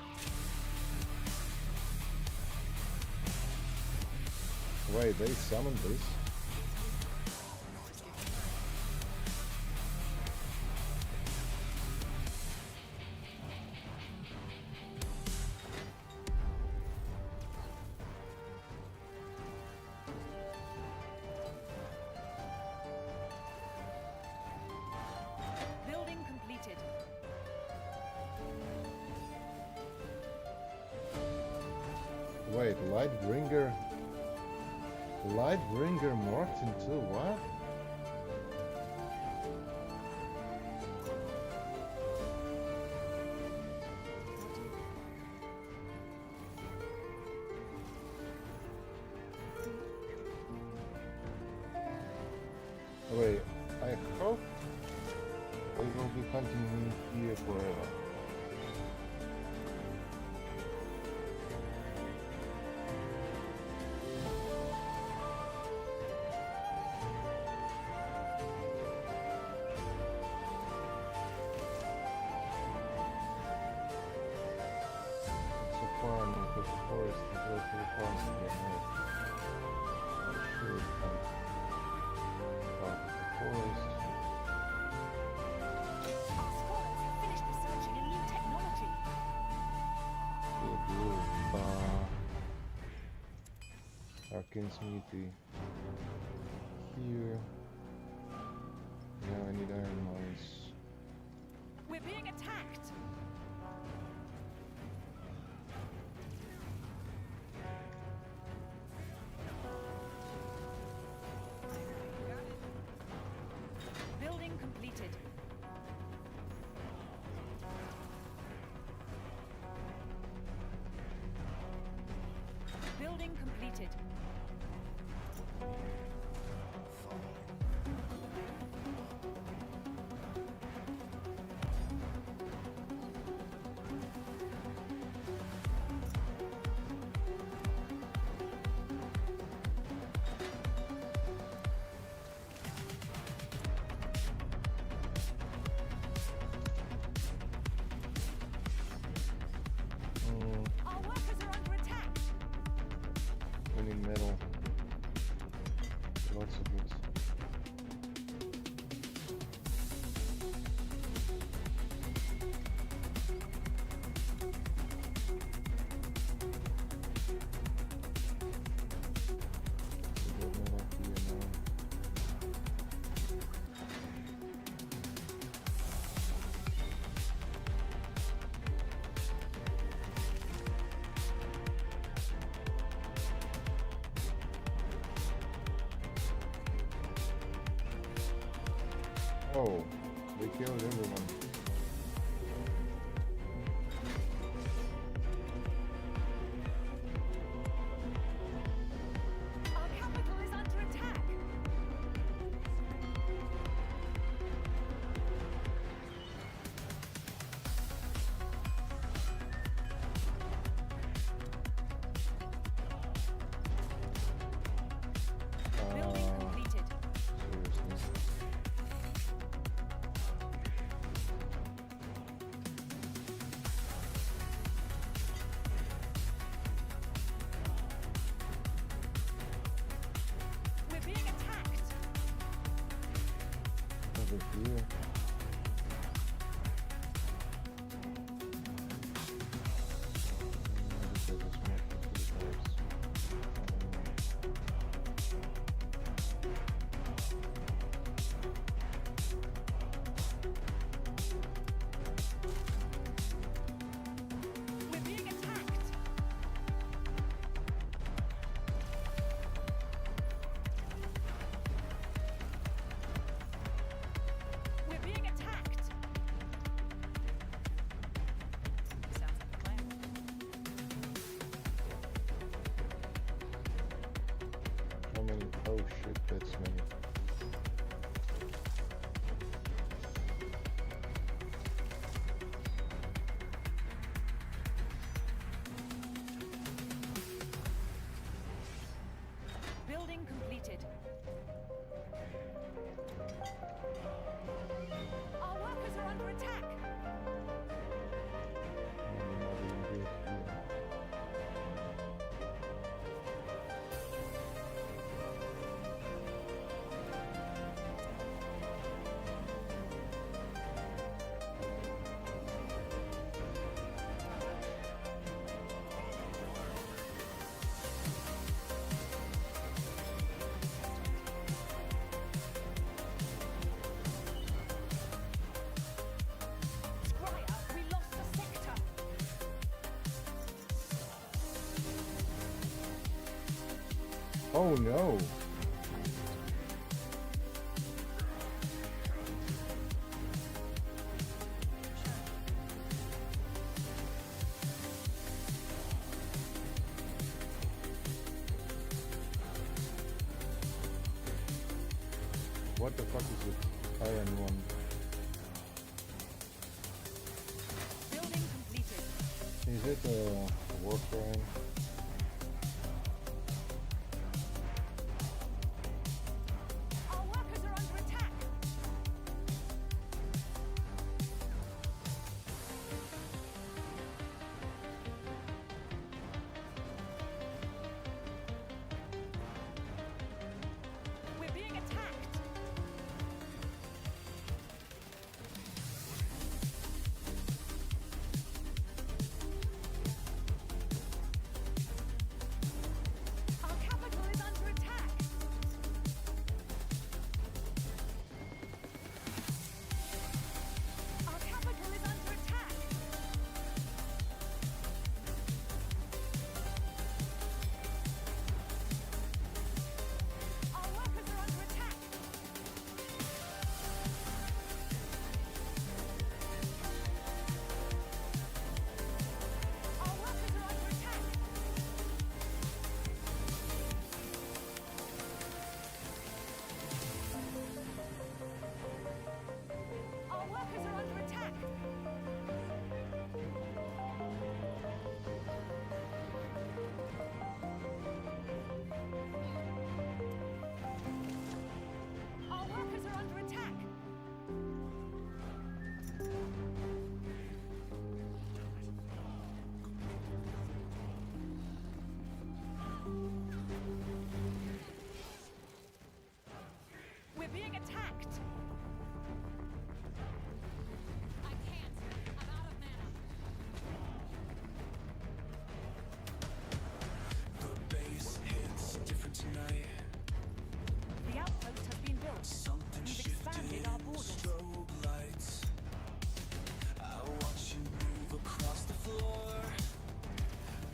Wait, they summoned this? Building completed. Wait, Lightbringer morphed into what? Wait, I hope they will be hunting me here forever. Arcane Smithy. Here. Yeah, I need iron mines. We're being attacked. Building completed. Building completed. Our workers are under attack. We need metal. Lots of it. We got metal here now. Oh, they killed everyone. Our capital is under attack. Building completed. Seriously. We're being attacked. Over here. We're being attacked. We're being attacked. Sounds like a plan. How many? Oh shit, that's many. Building completed. Our workers are under attack. Not even good here. Oh no! What the fuck is it? Iron one. Building completed. Is it a war crime? Our workers are under attack. We're being attacked. Our capital is under attack. Our capital is under attack. Our workers are under attack. Our workers are under attack. Our workers are under attack. Our workers are under attack. We're being attacked. I can't. I'm out of mana. The bass hits different tonight. The outpost has been built. Something We've shifted expanded in our the borders. strobe lights. I watch you move across the floor,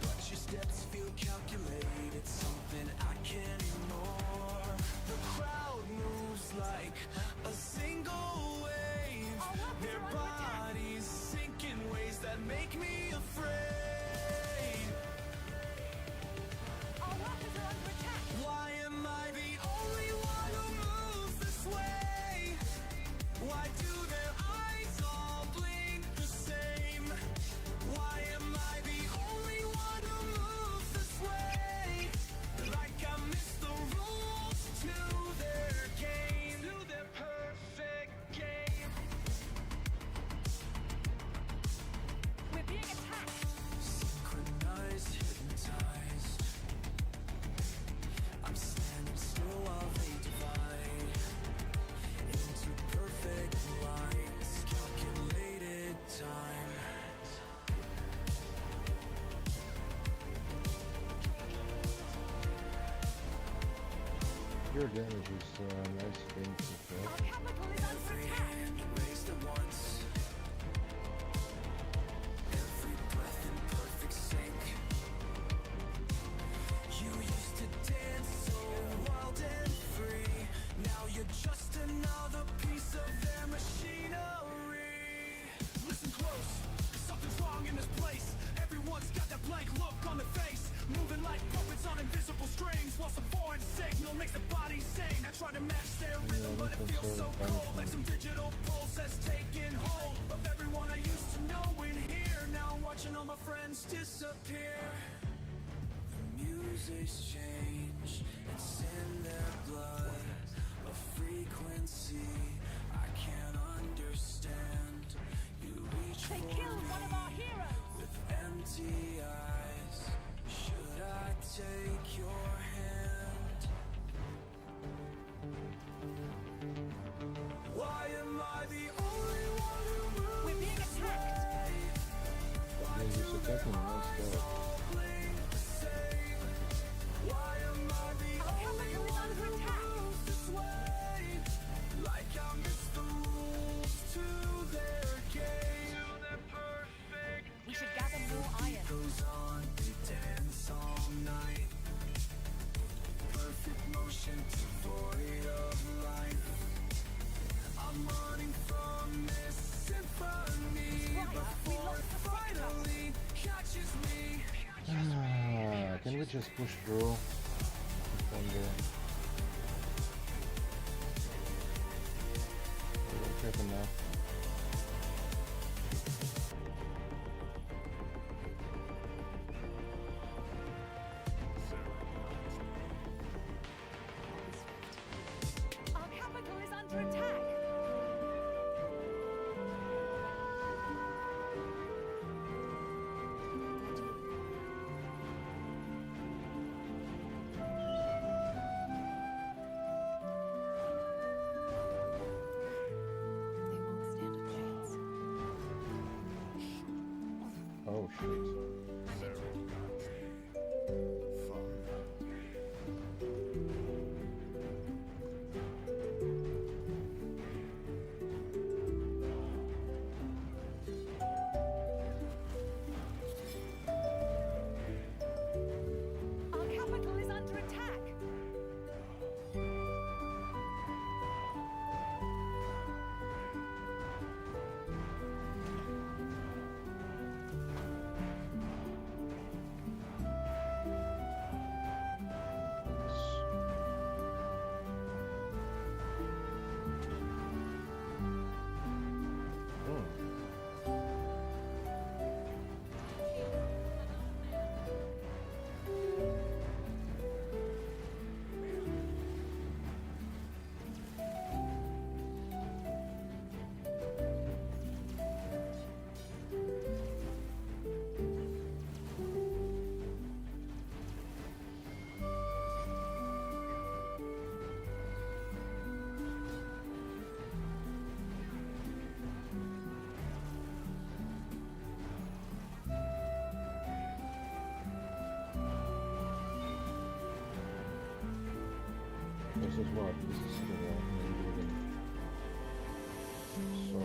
but your steps feel calculated. Something I can't ignore. The crowd moves like a single wave. Their bodies sink in ways that make me afraid. Our workers are under attack. Why am I the only one who moves this way? Why do their eyes all blink the same? Why am I the only one who moves this way? Like I missed the rules to their game, to their perfect game. We're being attacked. Synchronized, hypnotized. I'm standing still while they divide into perfect lines, calculated time. Your damage is nice against the Our threat. capital is under Every attack. hand raised at once. Every breath in perfect sync. You used to dance so wild and free. Now you're just another piece of their machinery. Listen close, something's wrong in this place. Everyone's got that blank look on their face, moving like puppets on invisible strings, while some foreign signal makes the body sing. I try to match their rhythm, but it feels so cold, like some digital pulse has taken hold of everyone I used to know in here. Now I'm watching all my friends disappear. The music's changed, it's in their blood, a frequency I can't understand. You reach They for killed me one of our heroes. with empty eyes. Should I take your hand? Why am I the only one who moves? We're being attacked. Why Yeah, he's do their attacking my eyes stuff. all blink the same? Why am I the Our only capital is one under who attack. moves this way? Like I missed the rules to their game, to their perfect. We should gather more iron. Goes on, they dance all night. just push through from there. What's happening now? Our capital is under attack. They won't stand a chance. Oh shit. Our capital is under attack. This is what? This is the main building. So...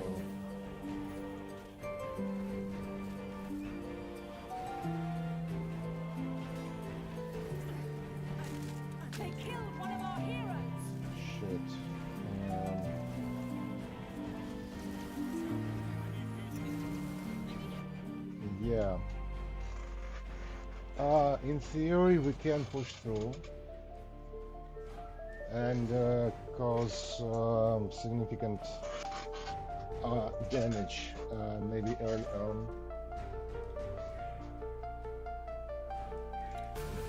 They killed one of our heroes. Shit. Yeah. In theory, we can push through and cause significant damage, maybe early on.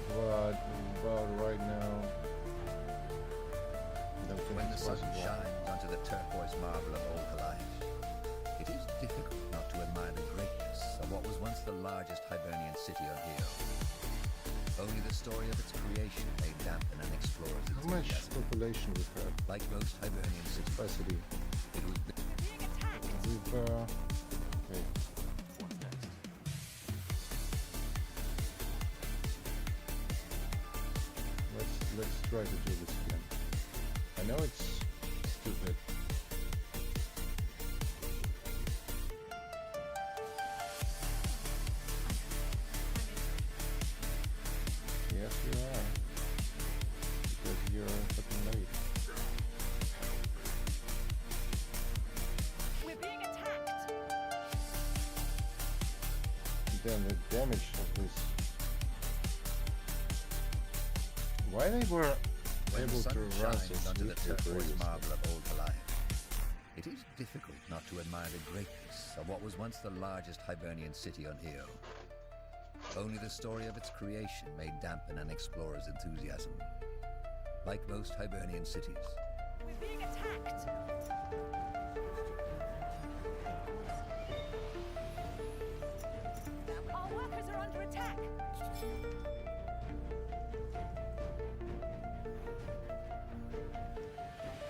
But right now, I don't think When the it's sun possible. shines onto the turquoise marble of old Haliash, it is difficult not to admire the greatness of what was once the largest Hibernian city on Heo. Only the story of its creation may dampen an explorer's How much enthusiasm. population we have? Like most Hibernian cities, Capacity. it was Being attacked. We've okay. Let's try to do this again. I know it's stupid. Yes, you are. Because you're fucking late. We're being attacked. Then the damage of this. Why they were when the able sun to run so shines onto the swiftly turquoise previously? marble of old Haliash, it is difficult not to admire the greatness of what was once the largest Hibernian city on Heo. Only the story of its creation may dampen an explorer's enthusiasm. Like most Hibernian cities, We're being attacked. Our workers are under attack.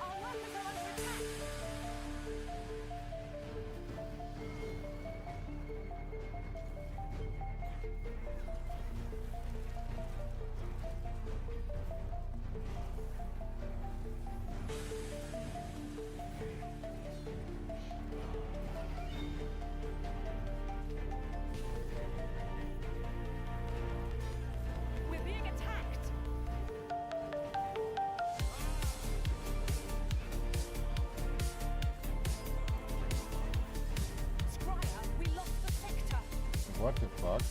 Our workers are under attack. We're being attacked. Scryer, we lost the sector. What the fuck?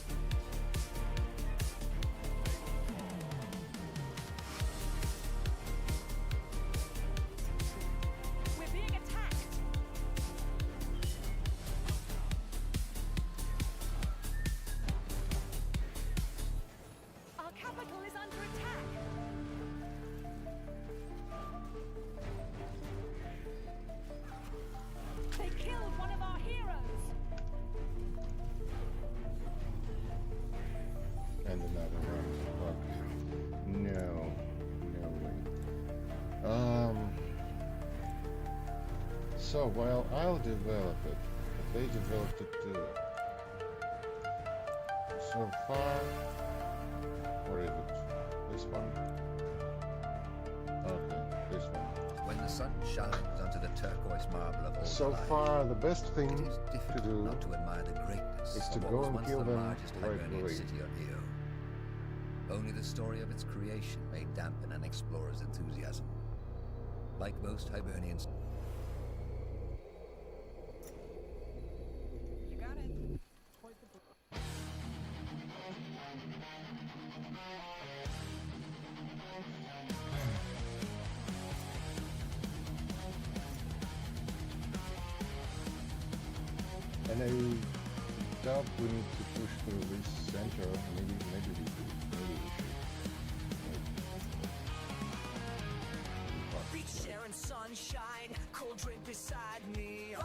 one of our heroes. And another one. Fuck. No. No way. So, while I'll develop it, but they developed it too. So far, or is it this one? Okay, this one. When the sun shines onto the turquoise marble of old So Haliash, far, the best thing it is to difficult do not to admire the greatness is to of what go was and once kill the them largest Hibernian rightfully. city on Io. Only the story of its creation may dampen an explorer's enthusiasm. Like most Hibernians, You got it. Quite the book. And I doubt we need to push through this center. Maybe we do. Maybe we should. Beach sharing sunshine, cold drink beside me.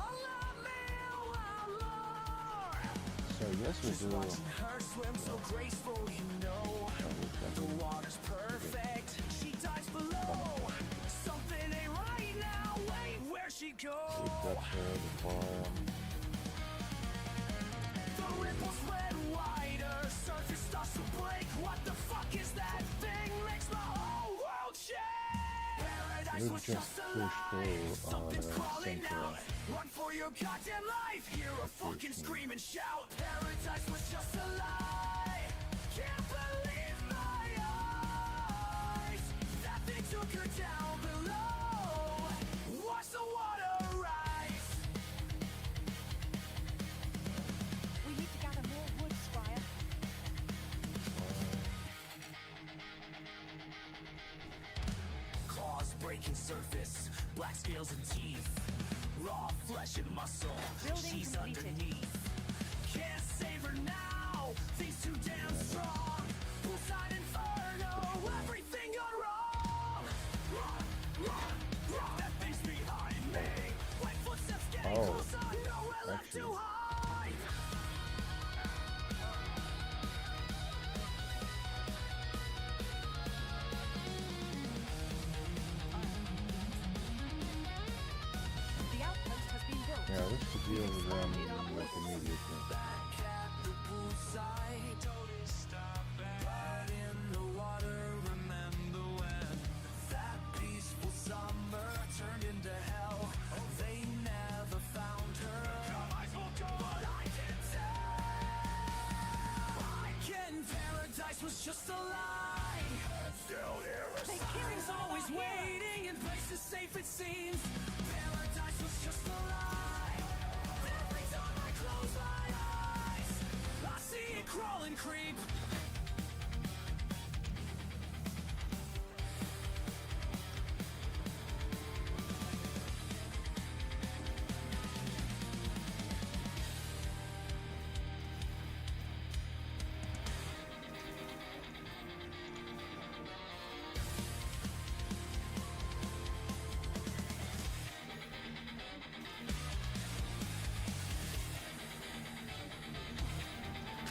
So yes, we do. Watching her swim so graceful, you know. The water's perfect, she dives below. Something ain't right now, wait, where'd she go? We've got the farm. The ripples red wider, surface starts to break. What the fuck is that thing? Makes my whole world shake. Paradise We'll was just just a push lie. through Something's crawling center. out. Run for your goddamn life. Hear a fucking scream and shout. Paradise was just a lie. Can't believe my eyes. That thing took her down below. Watch the water rise. We need to gather more wood, Squire. Claws breaking surface, black scales and teeth, raw flesh and muscle. Building She's completed. underneath. Can't save her now. Things too damn strong. Poolside inferno. Everything gone wrong. Run. That thing's behind me. Like footsteps getting closer. Nowhere left to hide. The outpost has been built. Yeah, let's to deal with them like immediately. Back at the poolside. Don't stop right in the water. Remember when that peaceful summer turned into hell? Oh, they never found her. But I can tell. Paradise was just a lie. Still here. Killing's always waiting in places safe it seems. Paradise was just a lie. Every time I close my eyes, I see it crawl and creep.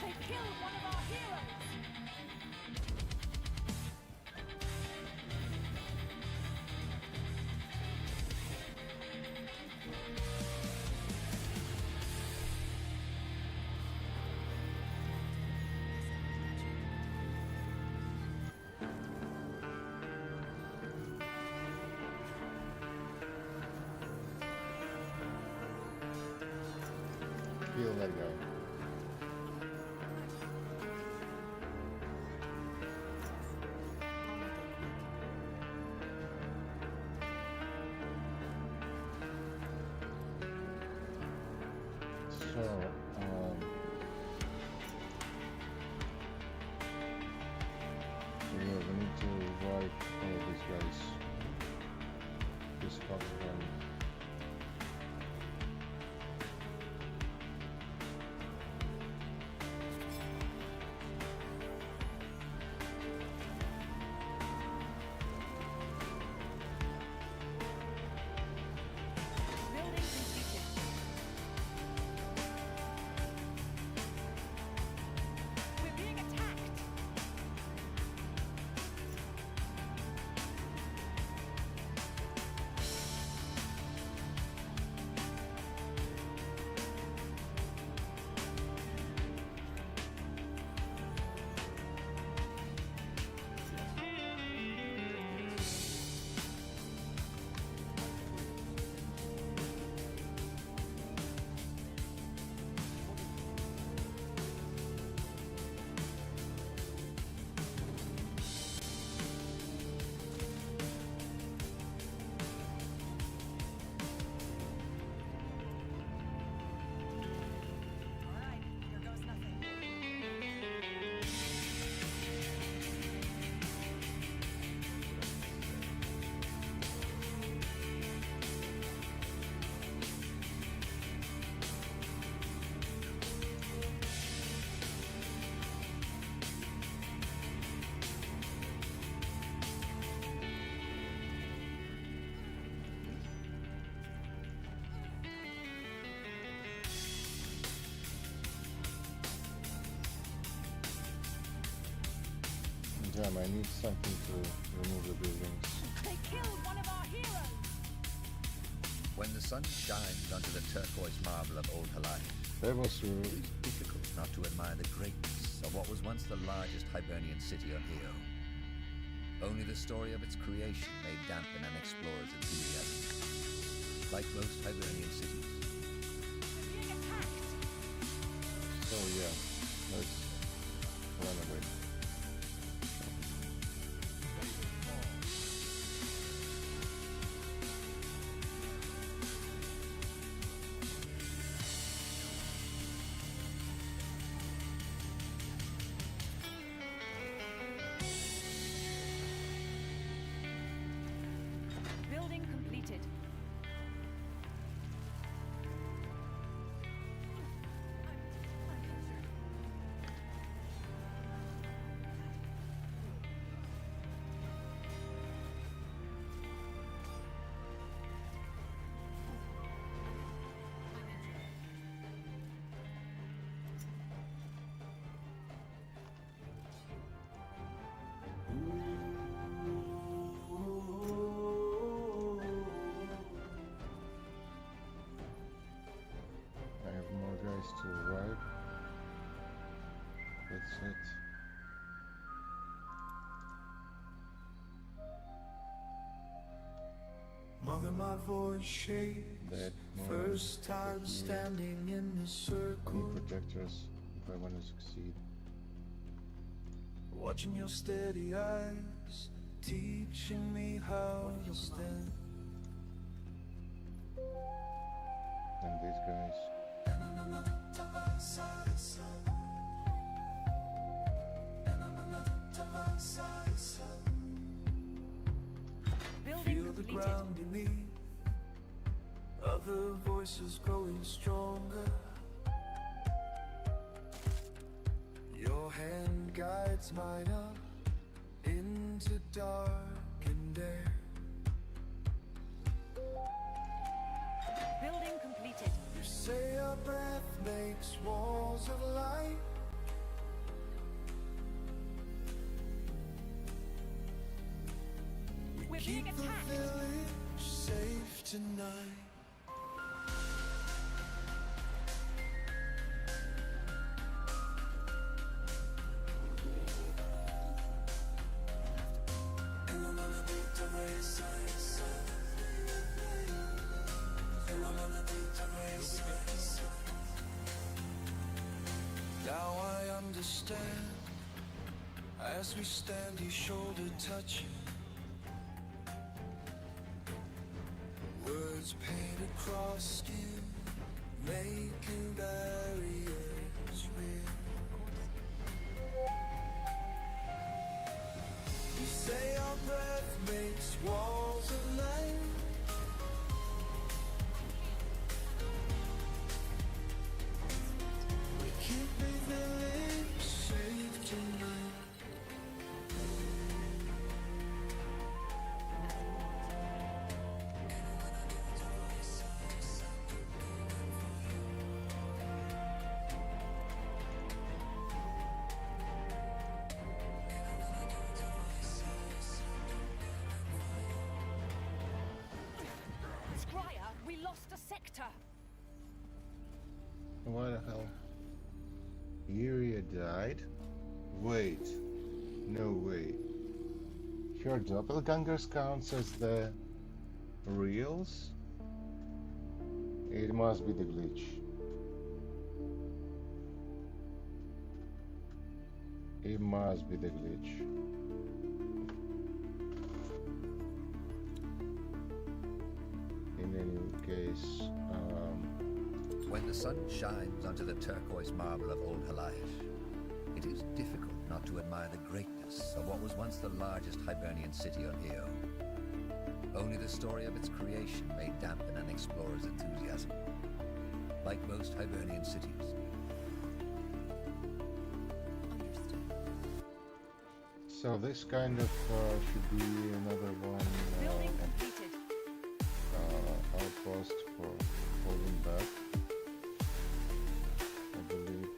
They killed one of our heroes. Kill that guy. So, yeah, we need to revive all of these guys. This fuck one. Building completed. Damn, I need something to remove the buildings. They killed one of our heroes! When the sun shines onto the turquoise marble of old Haliash, That was it is difficult not to admire the greatness of what was once the largest Hibernian city on Io. Only the story of its creation may dampen an explorer's enthusiasm. Like most Hibernian cities. Being attacked! so yeah. Let's run away. Building completed. I have more guys to arrive. That's it. Mother, my voice shakes. That First time standing in the I circle. need projectors if I want to succeed. Watching your steady eyes, teaching me how to stand. And these guys. Building Feel the completed. ground beneath. Other voices growing stronger. Your hand guides mine up into darkened air. Building completed. You say our breath makes walls of light. We're Keep being the attacked! village safe tonight. Now I understand. As we stand, each shoulder touching. Words paint across skin, making barriers real. You say our breath makes walls of light. We keep the village safe tonight. Scryer, we lost a sector! What the hell? Iria died? Wait. No way. Her doppelgangers counts as the reals? It must be the glitch. It must be the glitch. In any case, When the sun shines onto the turquoise marble of old Haliash, it is difficult not to admire the greatness of what was once the largest Hibernian city on Io. Only the story of its creation may dampen an explorer's enthusiasm. Like most Hibernian cities. Understood. so this kind of should be another one Building completed. outpost for holding back, I believe.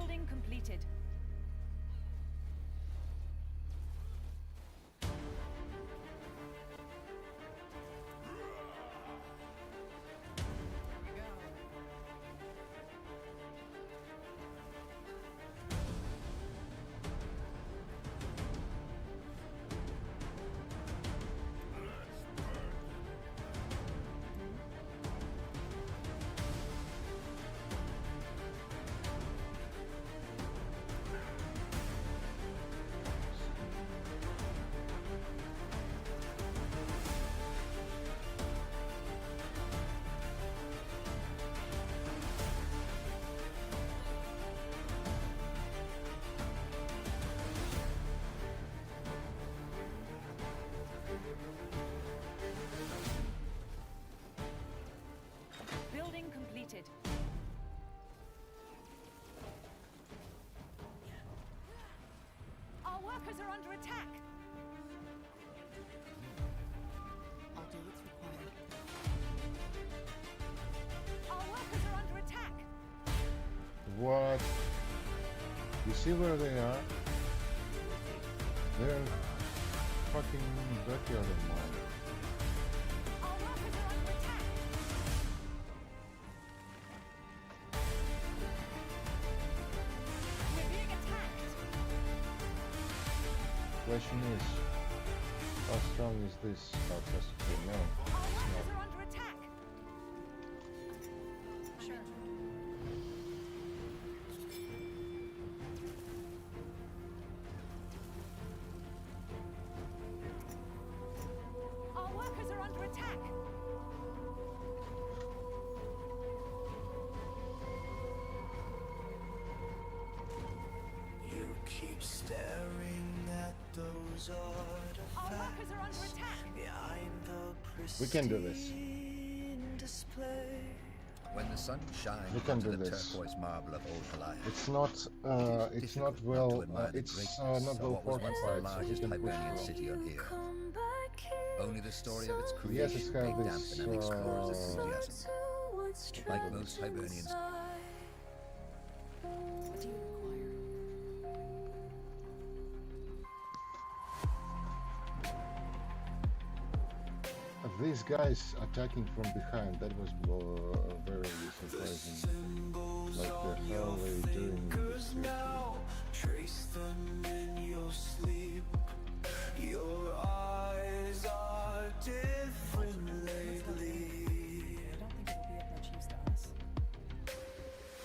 Building completed. Building completed. Our workers are under attack. I'll do what's required. Our workers are under attack. What? You see where they are? They're fucking backyard of mine. Our workers are under attack. We're being attacked. Question is, how strong is this outcast? No, Our it's workers not. are under attack. Sure. Our workers are under attack. You keep staring at those Our workers artifacts are under attack. behind the We can do this. pristine display. When the sun shines We can onto do the this. turquoise marble of old Haliash, It's not difficult well. not to admire the It's greatness not of well what was once the fortified, so we largest can push Hibernian through. city on here. Come back here. Only the story of its Yes, creation it's may got dampen this. an explorer's enthusiasm. To what's Like trapped most Hibernians, inside. What do you require? These guys attacking from behind, that was very surprising. Like the hell they doing this here Now trace them in your sleep. Your eyes are different lately. I don't think it'll be of much use to us.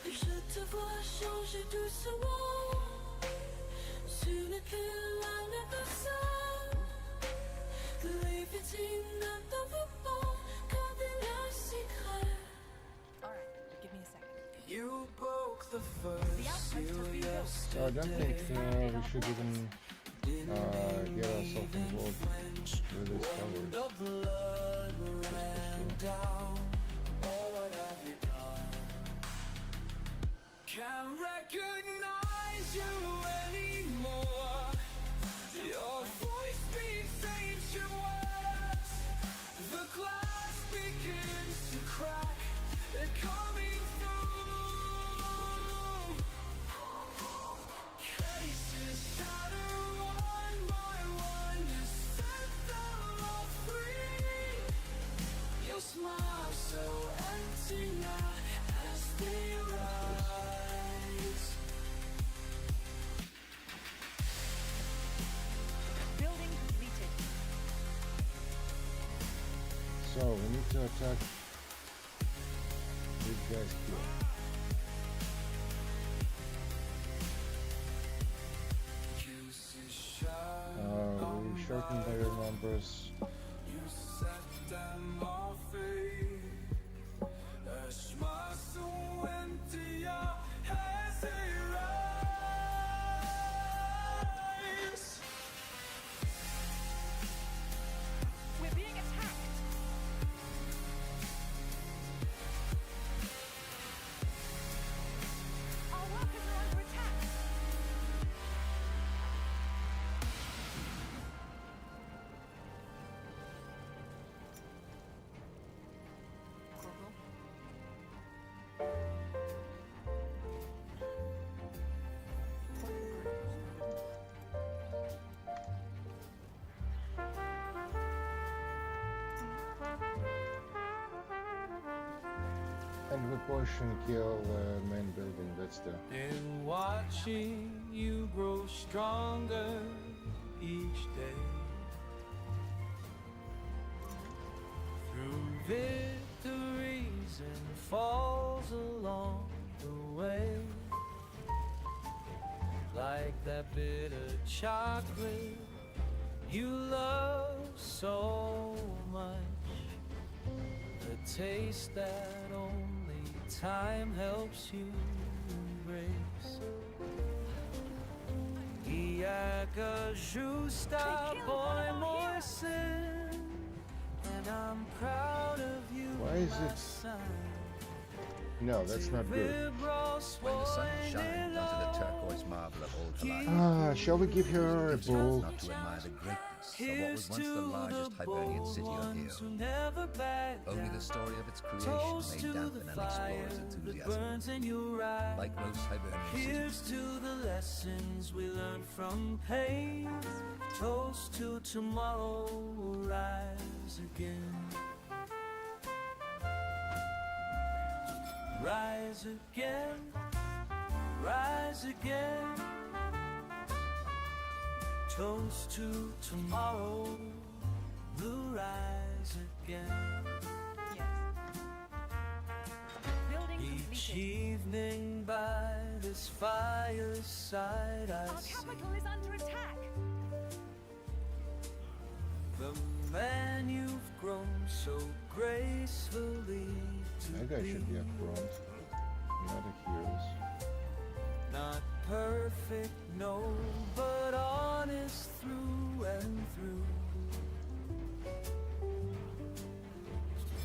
Je te vois changer doucement. Tu n'es plus la même personne. Léviting dans ton vêtement, gardez le secret. Alright, give me a second. You broke the The first outpost has seal been built. So I don't think we should even get ourselves involved with these towers. The blood ran down. Oh, what have you done? Can't recognize you anymore. Your voice speaks ancient words. The glass begins to crack. They're coming through. Cases shatter one by one. You set them all free. Your smile so empty now as they rise. Building completed. So we need to attack these guys here. We shorten by your numbers. You set them all free. A smile so empty as they rise. We're being attacked. Our workers are under attack. push and kill the main building. That's the. In watching you grow stronger each day, through victories and falls along the way, like that bitter chocolate you love so much, the taste that only time helps you embrace. Jak justa boy mój syn, and I'm proud of you. Why is it? No, that's not good. When the sun shines onto the turquoise marble of old Haliash, Shall we give her a bowl? not to admire the greatness of what was once the largest Hibernian city on Io. Only the story of its creation may dampen an explorer's enthusiasm. Like most Hibernian Here's cities, to the lessons we learned from pain. Toast to tomorrow will rise again. Rise again, rise again. Toast to tomorrow will rise again. Each evening by this fireside I Our see capital is under attack. the man you've grown so gracefully to That guy should be up front, not a heroes. Not perfect, no, but honest through and through.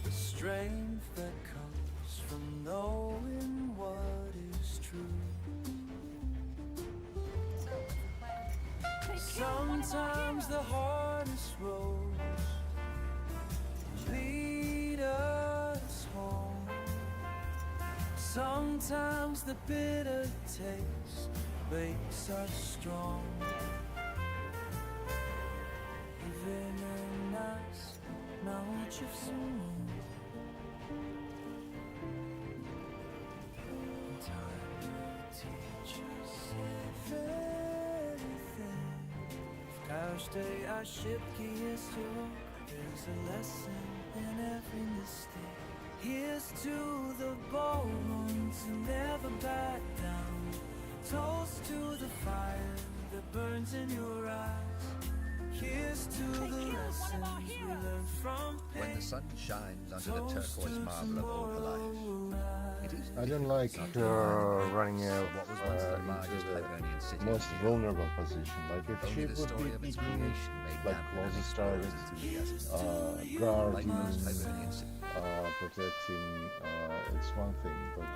The strength that comes from knowing what is true. Sometimes the hardest roads lead us home. Sometimes the bitter taste makes us strong. Even in us, now what you've seen. Time will teach us everything. Couch day, our ship key is yours. There's a lesson in every mistake. Here's to the bold ones who never back down. Toast to the fire that burns in your eyes. Here's to the lessons we learned from pain. when the sun shines onto the turquoise marble of old Haliash, it is I don't like running out what was once the into largest the Hibernian city. most vulnerable position. Like if Only she the would story be of its picking creation made like dampen an closest explorer's target, enthusiasm. guarding, Like most Hibernian cities. protecting, it's one thing, but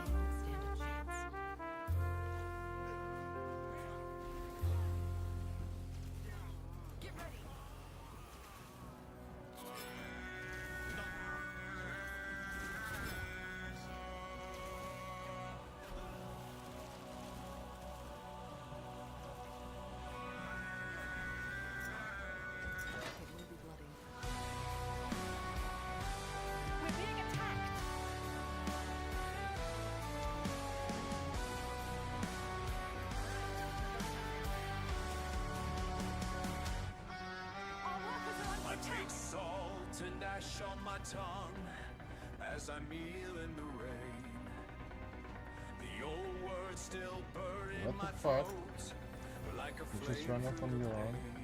We're being attacked. Our workers are under I attack. take salt and ash on my tongue as I kneel in the rain. The old words still burn in What my the fuck? throat like a you just flame run off on through your the own. pain.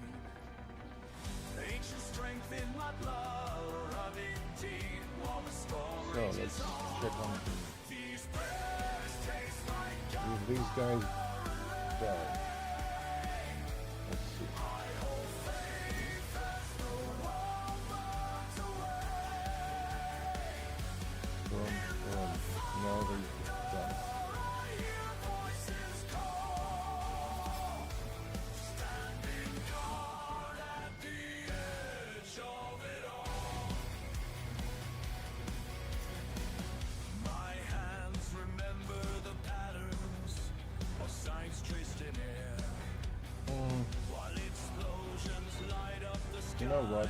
Ancient strength in my blood, of indeed, warm So let's restoration. check on These prayers taste like if these guys die. Let's see. Boom, boom. No, they're done. My hands remember the patterns of signs traced in air. While explosions light up the sky. You know what?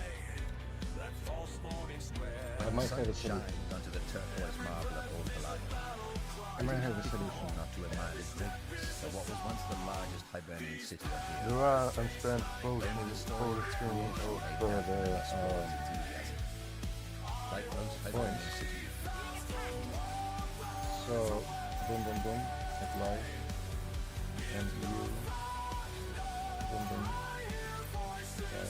That false morning square. I I might have a solution. Shines onto the turquoise marble of old Haliash. I might have a solution. Not to admire the greatness of what was once the largest Hibernian city of here. There are unspent potions of the like most Hibernian cities. So, boom, boom, boom, apply, and you, boom, boom, apply.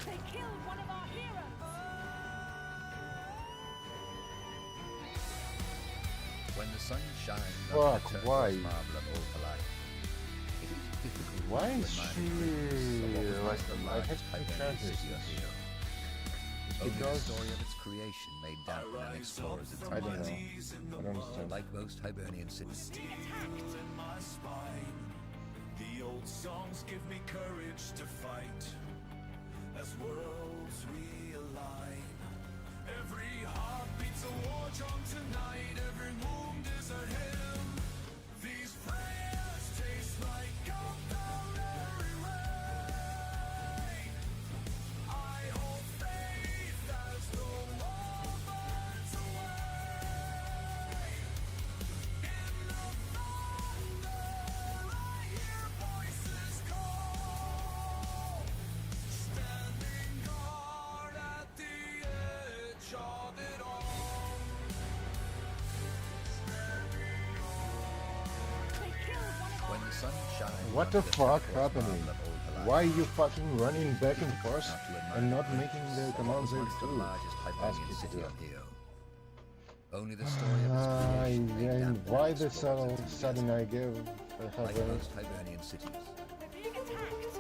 They killed one of our heroes! When the sun shines Fuck, on the turquoise why? marble of old Haliash, it is difficult Why to is admire the greatness of what she was like once the I largest have two Hibernian characters? city of here. Only the Because story of its creation may dampen an explorer's I don't know. enthusiasm. I don't understand. Like most Hibernian cities, The old songs give me courage to fight as worlds realign. Every heart beats a war drum tonight. Every wound is a hymn. These prayers taste like Calvary rain. I hold faith as the war burns away. In the thunder, I hear voices call, standing guard at the edge of it all. They killed one of when the sun shines What on the the fuck turquoise happening? marble of old Haliash, Why are you fucking running back and forth not to admire and not the making the greatness of commands what I was once the do? largest Ask Hibernian you to city do. of here. Only the story of its Ah, creation may yeah, dampen why an the explorer's sudden I give enthusiasm. Like most Hibernian cities, They're being attacked!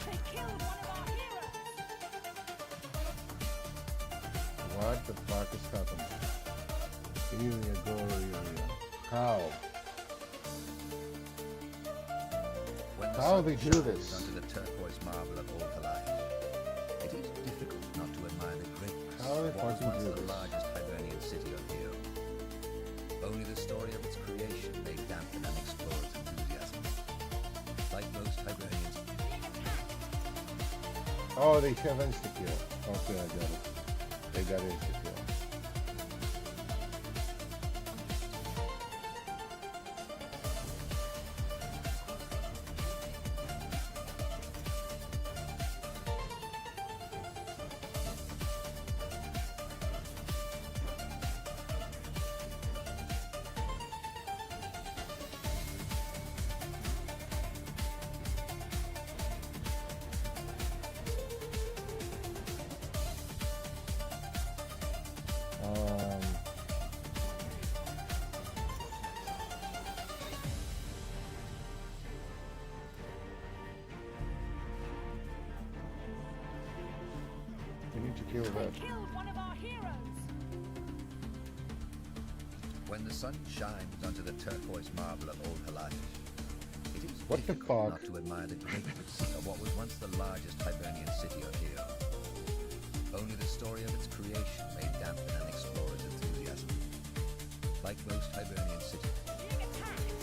They killed one of our heroes! What the fuck is happening? Iria, go Iria. How? when the How sun they do shines this? onto the turquoise marble of old Haliash, it is difficult not to admire the greatness How of they what was fucking once do the this? largest Hibernian city of here. Only the story of its creation may dampen an explorer's enthusiasm. Like most Hibernians, Oh, they have insta-kill. Okay, I got it. They got insta-kill. You need to kill that. They killed one of our heroes! when the sun shines onto the turquoise marble of old Haliash, it is What the difficult fuck? not to admire the greatness of what was once the largest Hibernian city of here. Only the story of its creation may dampen an explorer's enthusiasm. Like most Hibernian cities, They're being attacked!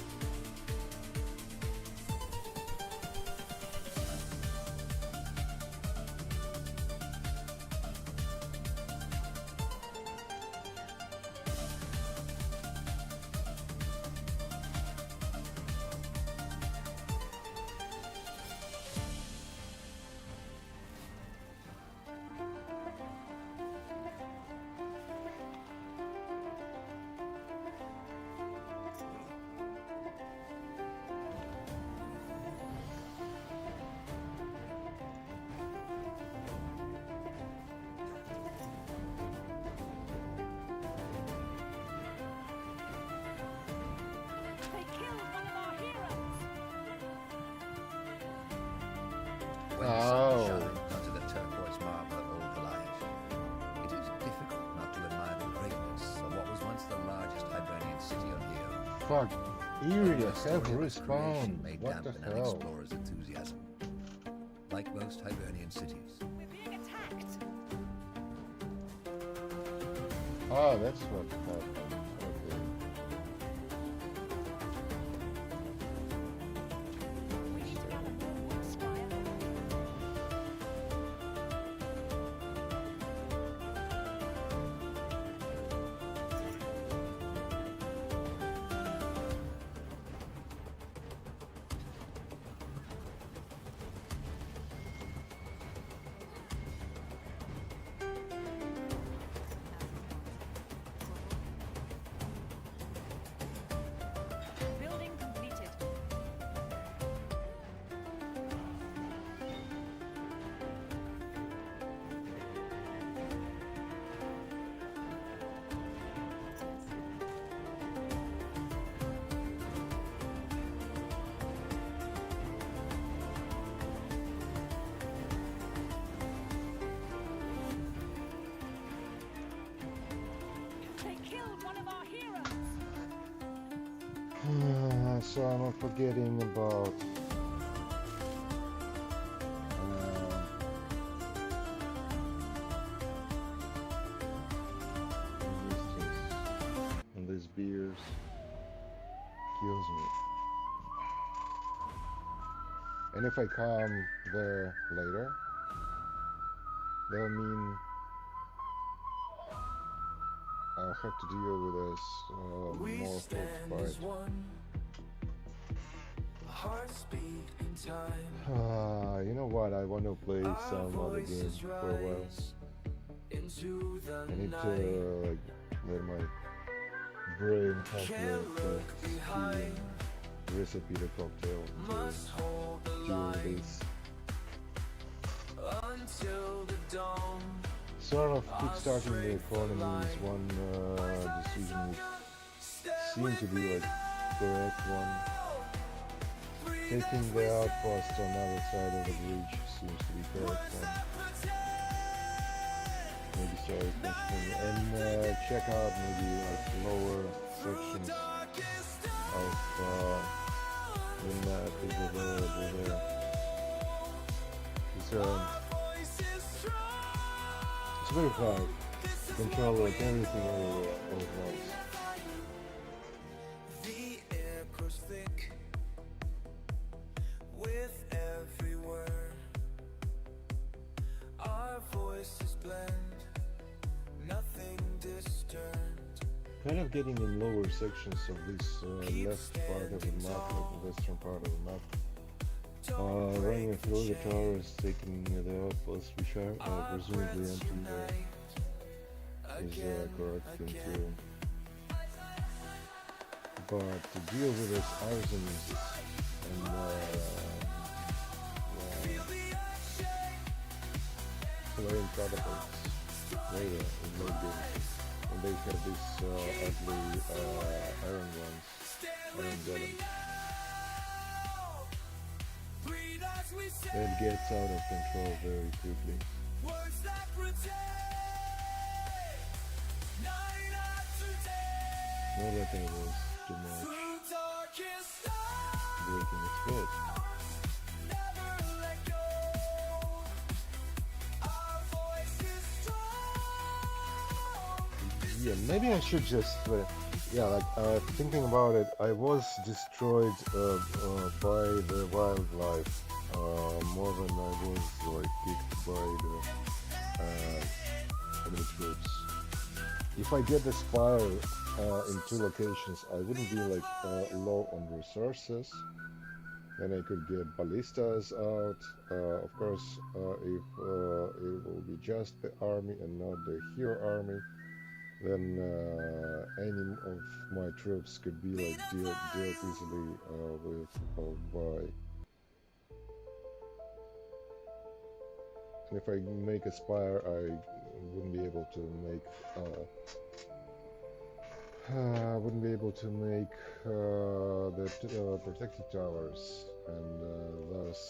when the sun shines onto the turquoise marble of old Haliash, it is difficult not to admire the greatness of what was once the largest Hibernian city on the earth. Fuck, Iria have Creation respawned. may What the dampen an hell? explorer's enthusiasm. Like most Hibernian cities. We're being attacked. Ah, that's what happened. Okay. We need to gather more wood, Spire. Building completed. They killed one of our heroes. So I'm not forgetting about resistance, and these beers kills me. And if I come there later, that'll mean I'll have to deal with this more fight. You know what? I want to play some other games for a while. I need to like let my brain calculate the recipe of the cocktail to do this. Sort of kickstarting the economy is one decision which seemed to be like correct one. Taking the outpost on the other side of the bridge seems to be correct one. Maybe start thinking and check out maybe like lower sections of the map is available there. It's very hard to control like everything all at once. Kind of getting in lower sections of this left part of the map, like the western part of the map. Running through the towers, taking the outposts, which are presumably empty, is the correct thing to do. But to deal with this arsons and flying catapults later in late game, and they have these ugly iron golems. It gets out of control very quickly. Not that there was too much breaking its foot. Yeah, maybe I should just, thinking about it, I was destroyed by the wildlife more than I was like kicked by the enemy troops. If I get the spire in two locations, I wouldn't be like low on resources. Then I could get ballistas out. Of course, if it will be just the army and not the hero army, then any of my troops could be like dealt easily with by. And if I make a spire, I wouldn't be able to make the protected towers, and thus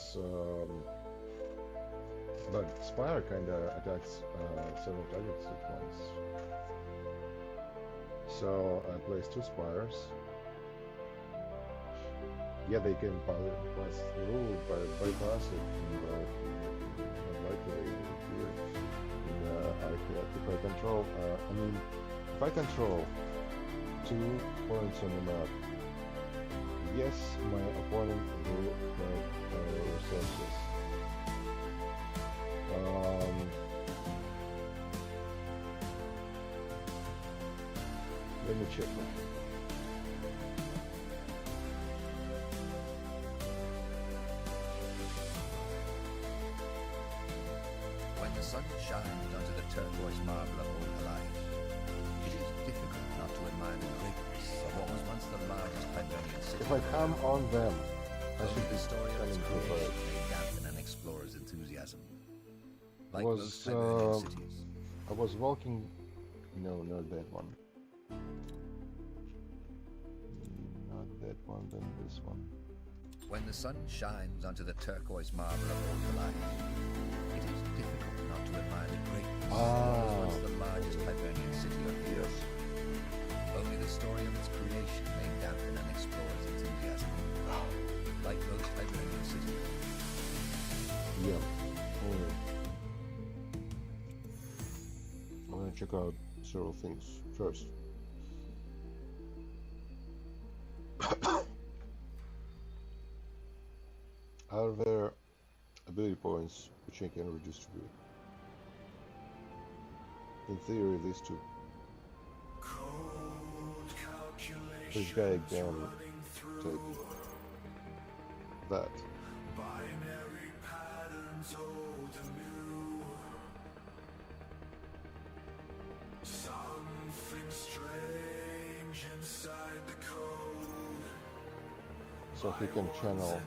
But Spire kinda attacks several targets at once. So I placed 2 Spires. Yeah, they can pass through, bypass it, but unlikely they will do it. And, if I control, I mean, if I control 2 points on the map, yes, my opponent will have resources. Let me check. When the sun shines onto the turquoise marble of Old Haliash, it is difficult not to admire the greatness of what was once the largest Hibernian city. If I come on them, I Only should the be story of its coming to creation first. may dampen an explorer's enthusiasm. Like Was, most Hibernian cities, I was walking. No, not that one. Not that one, then this one. when the sun shines onto the turquoise marble of Old Haliash, it is difficult not to admire the greatness of what was once the largest Hibernian city on the earth. Only the story of its creation may dampen an explorer's enthusiasm. Like most Hibernian cities. Yeah. I'm gonna check out several things first. Are there ability points which I can redistribute? In theory, these two. This guy can take that. So he can channel.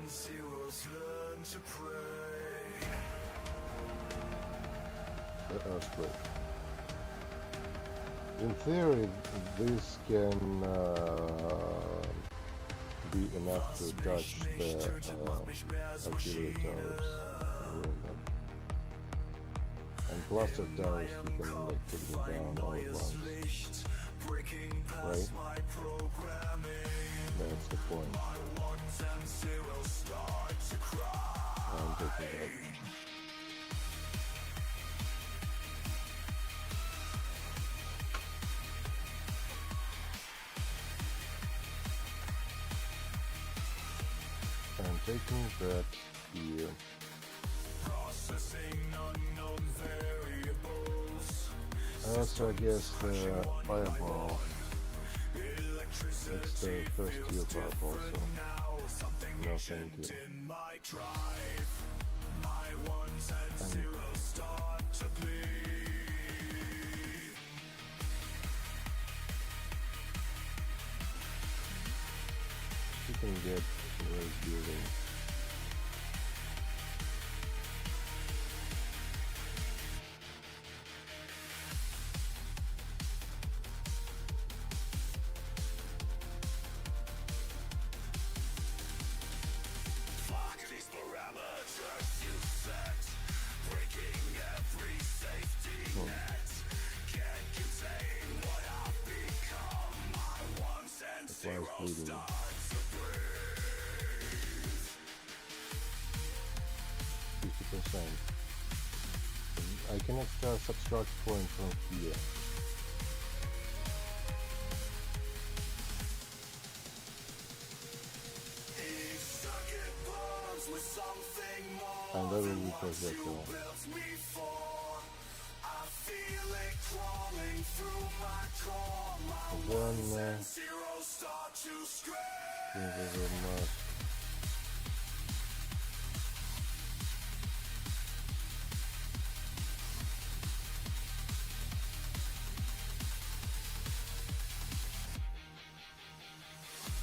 The earthquake. In theory, this can be enough to touch the artillery towers. And cluster towers, you can like put them down all at once. Right? That's the point. I'm taking that. I'm taking that here. Also, I guess the fireball. It's the first tier fireball, so no thank you. You can get raised building. Bleeding. 50%. I cannot subtract point from here. And I will be projectile. Then thank you very much.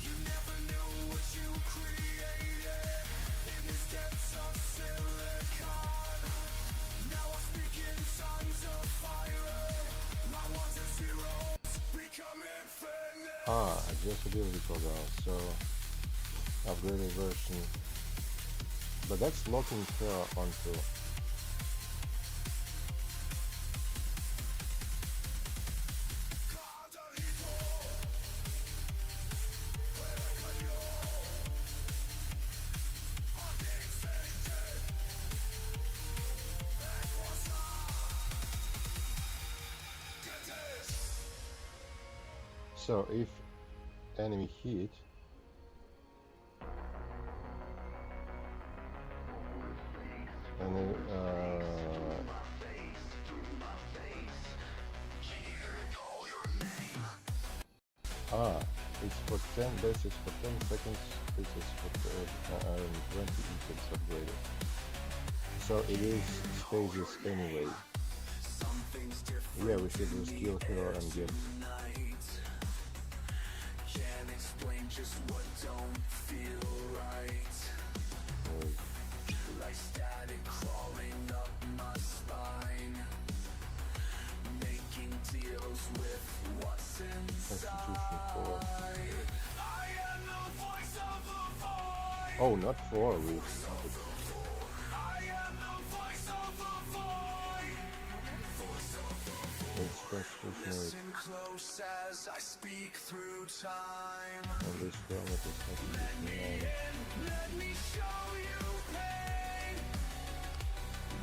You never knew what you created in these depths of silicon. Now I speak in tongues of fire. My ones and zeros become infinite. Adjustability program, so upgraded version. But that's locking her onto So if enemy hit, and then it's for 10 bases for 10 seconds, this is for 20 equals upgraded. So it is stages anyway. Yeah, we should just kill her and get. Can't explain just what don't feel right. Like static crawling up my spine, making deals with what's inside. I am the voice of the void. Oh, not 4. We. I am the voice of the void. It's constitutional. Listen close as I speak through time. And this helmet is constitutional. Let me show you pain.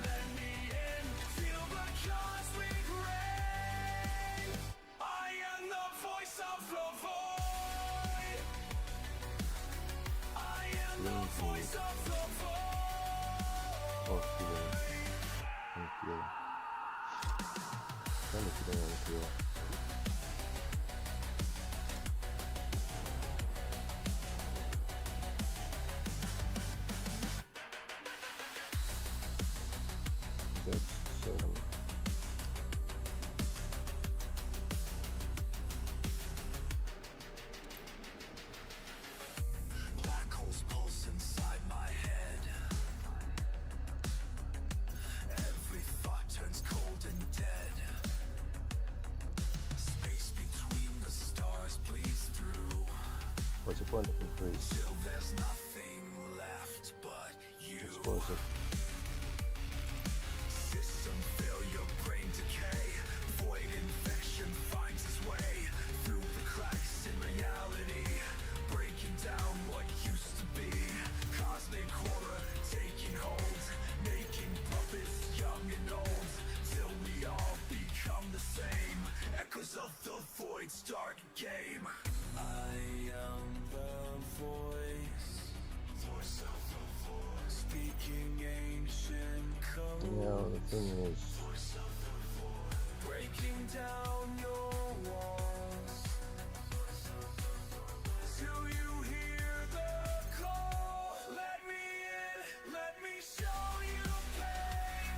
Let me in, feel the cosmic rain. I am the voice of the void. I am the voice of the void. Oh, healing. And heal. Kind of healing and heal. That's 7. Black holes pulse inside my head. Every thought turns cold and dead. Space between the stars bleeds through. What's the point of increase? Till there's nothing left but you. Explosive. System failure, brain decay. Void infection finds its way through the cracks in reality, breaking down what used to be. Cosmic horror taking hold, making puppets young and old, till we all become the same. Echoes of the void's dark game. I am the voice, voice of the void, speaking ancient code. Yeah, the thing is, Voice of the void, breaking down your walls. Till you hear the call. Let me in, let me show you pain.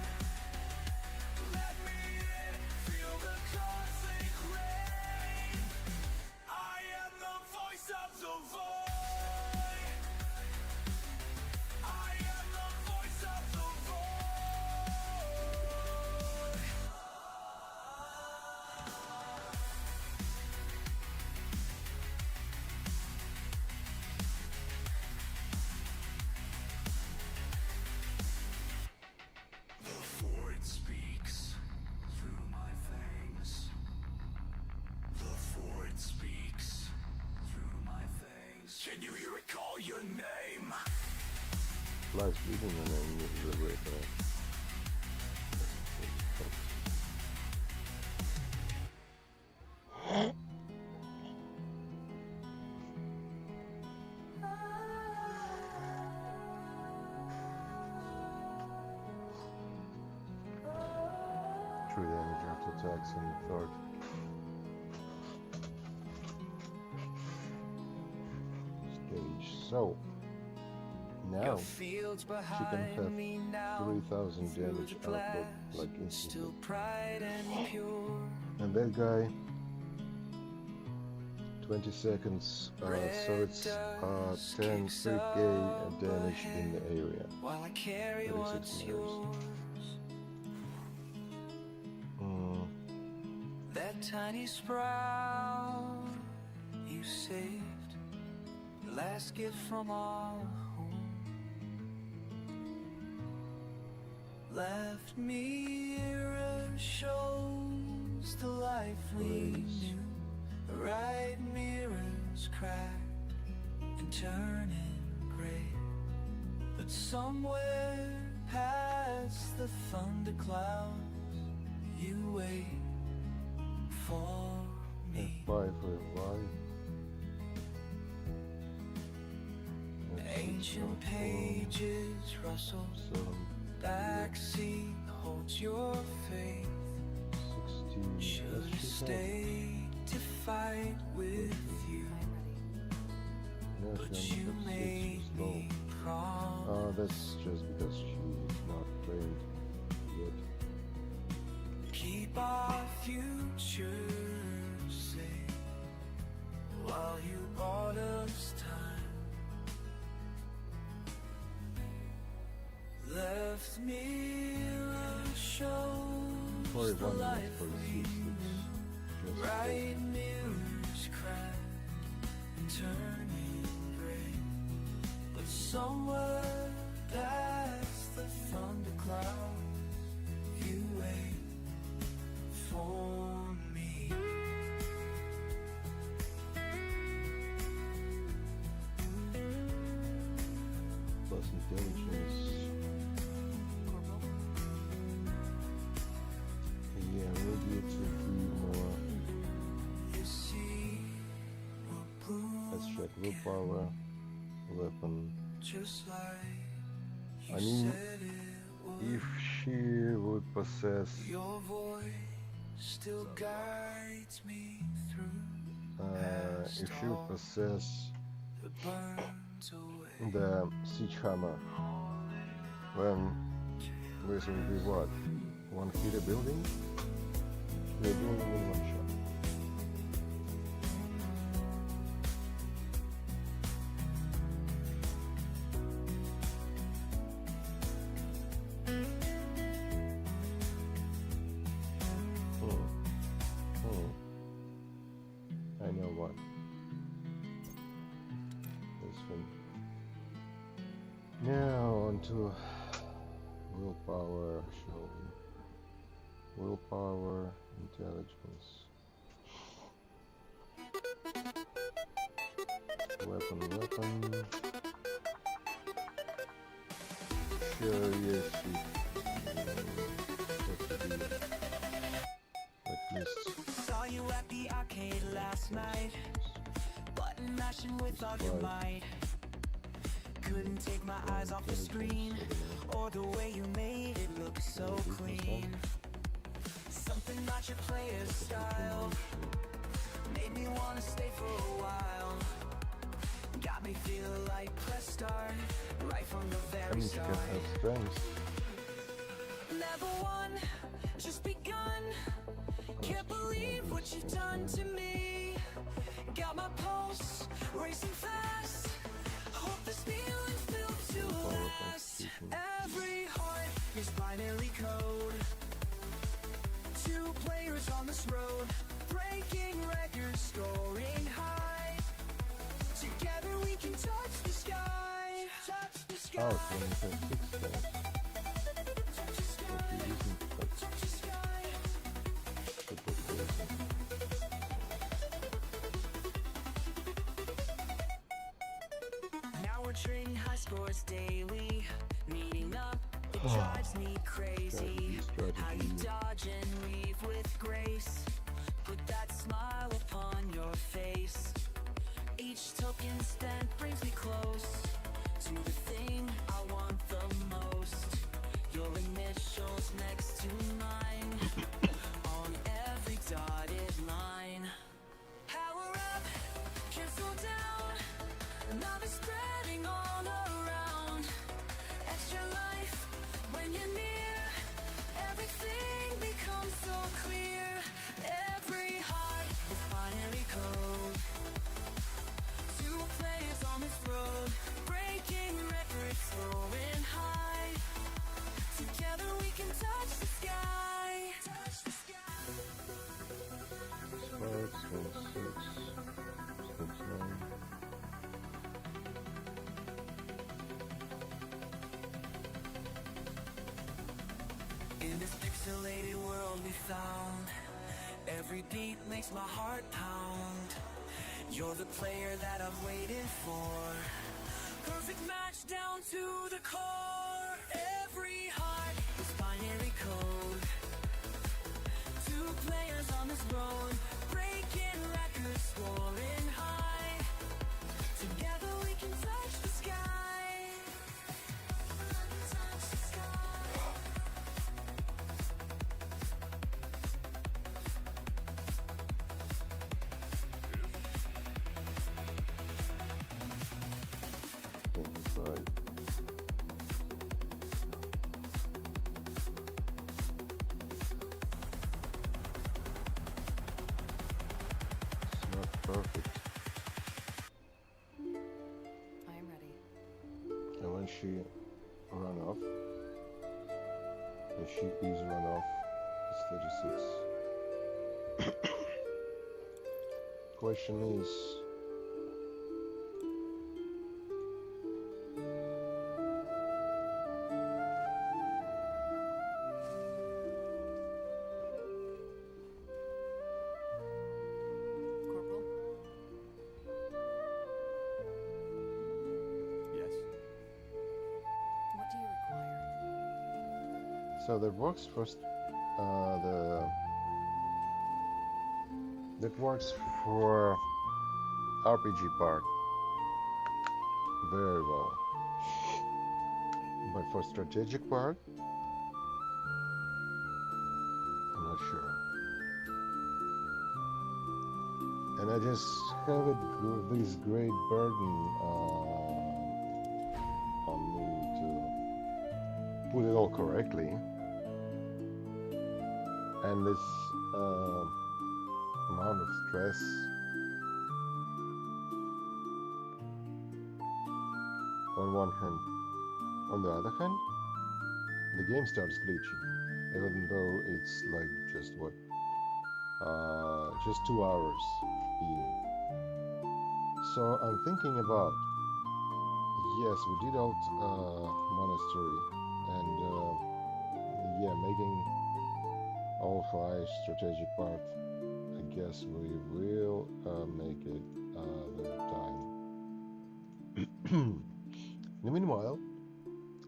Let me in, feel the cosmic rain. I am the voice of the void. I am the voice of the void. The void speaks through my veins. The void speaks through my veins. Can you recall your name? flies bleeding and then you the way back. True damage after attacks in the third. Stage. So now she can have 3,000 damage output like instantly. And that guy 20 seconds, so it's 3k damage in the area. 36 meters. That tiny sprout you saved, last gift from our home, left mirror shows the life we knew. Right mirrors cracked and turning gray, but somewhere past the thunderclouds you wait for me. F5 for revive. ancient pages rustle. Backseat holds your faith. 16. Should stay to fight with you, but you made me promise. Oh, that's just because she's not trained yet. Keep our future safe while you bought us time. Left mirror shows the 41 life minutes, 46. we Just right mirrors crack and turning gray, but somewhere past the thundercloud you wait for me. plus intelligence. Yeah, maybe it would be more. Let's check willpower, weapon. I mean, if she would possess your voice still guides me through. If she would possess the burns away. the siege hammer, then this would be what? One hit a building? They're doing it in one shot. I know what. This one. Now on to willpower, shall we? Willpower, intelligence. Weapon. Sure, yes, at least. Saw you at the arcade last night, button mashing with all your might. Couldn't take my eyes off the screen, or the way you made it look so clean. Something about your player's style made me wanna stay for a while. Got me feeling like press start right from the very start. Level 1, just begun. Can't believe what you've done to me. Got my pulse racing fast. Hope this feeling's built to last. Every heart is binary code. 2 players on this road, breaking records, scoring high. Together we can touch the sky. Touch the sky. Oh, it's only 6 guys. Touch the sky. Touch the sky. Now we're trading high scores daily, meeting up, it drives me crazy. How you dodge and weave with grace, put that smile upon your face. Each token spent brings me close to the thing I want the most. Your initials next to mine on every dotted line. Power up, can't slow down. Love is spreading all around. Extra life when you're near. Everything becomes so clear. Every heart is binary code. 2 players on this road, breaking records, soaring high. Together we can touch the sky. Touch the sky. 6, 9. In this pixelated world we found, every beat makes my heart pound. You're the player that I've waited for. Perfect match down to the core. Every heart is binary code. 2 players on this road, breaking records, scoring high. Together we can touch the sky. Perfect. I am ready. And when she run off, if she is run off, it's 36. Question is, Corporal? Yes. What do you require? so that works first. That works for RPG part very well, but for strategic part, I'm not sure. And I just have this great burden on me to put it all correctly, and this amount of stress on one hand. On the other hand, the game starts glitching, even though it's like just what, just 2 hours in. So I'm thinking about, yes, we did out monastery, and yeah, making all Haliash strategic part. I guess we will make it another time. In the meanwhile,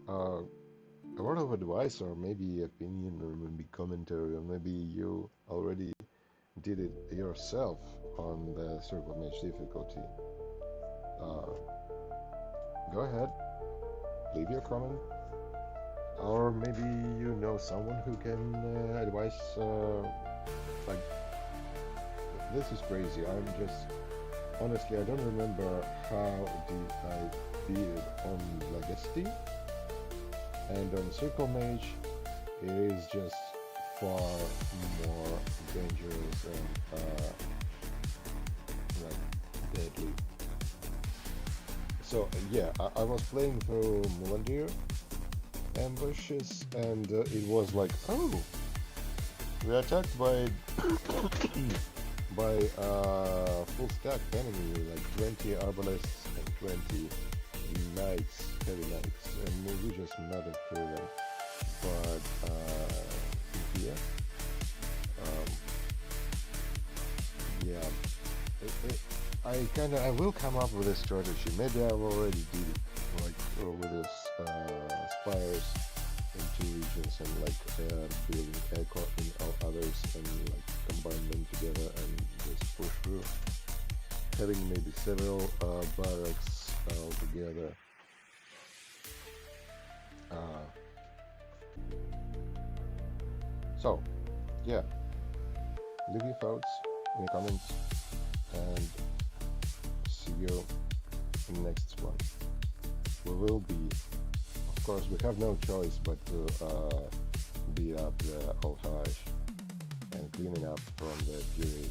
a word of advice, or maybe opinion, or maybe commentary, or maybe you already did it yourself on the Circle Mage difficulty. Go ahead, leave your comment, or maybe you know someone who can advise. Like, this is crazy. I'm just honestly, I don't remember how did I beat it on Legacy, and on Circle Mage it is just far more dangerous and like deadly. So yeah, I was playing through Mulandir ambushes, and it was like, oh, we are attacked by by full stack enemy, like 20 arbalists and 20 knights, heavy knights, and we just murdered through them. But yeah, I will come up with a strategy. Maybe I've already did it, like with this spires in 2 regions, and like building echo in all others, and like combine them together and just push through, having maybe several barracks all together. So yeah, leave your thoughts in the comments, and see you in the next one. We will be, of course, we have no choice but to beat up the old Haliash and cleaning up from the Fury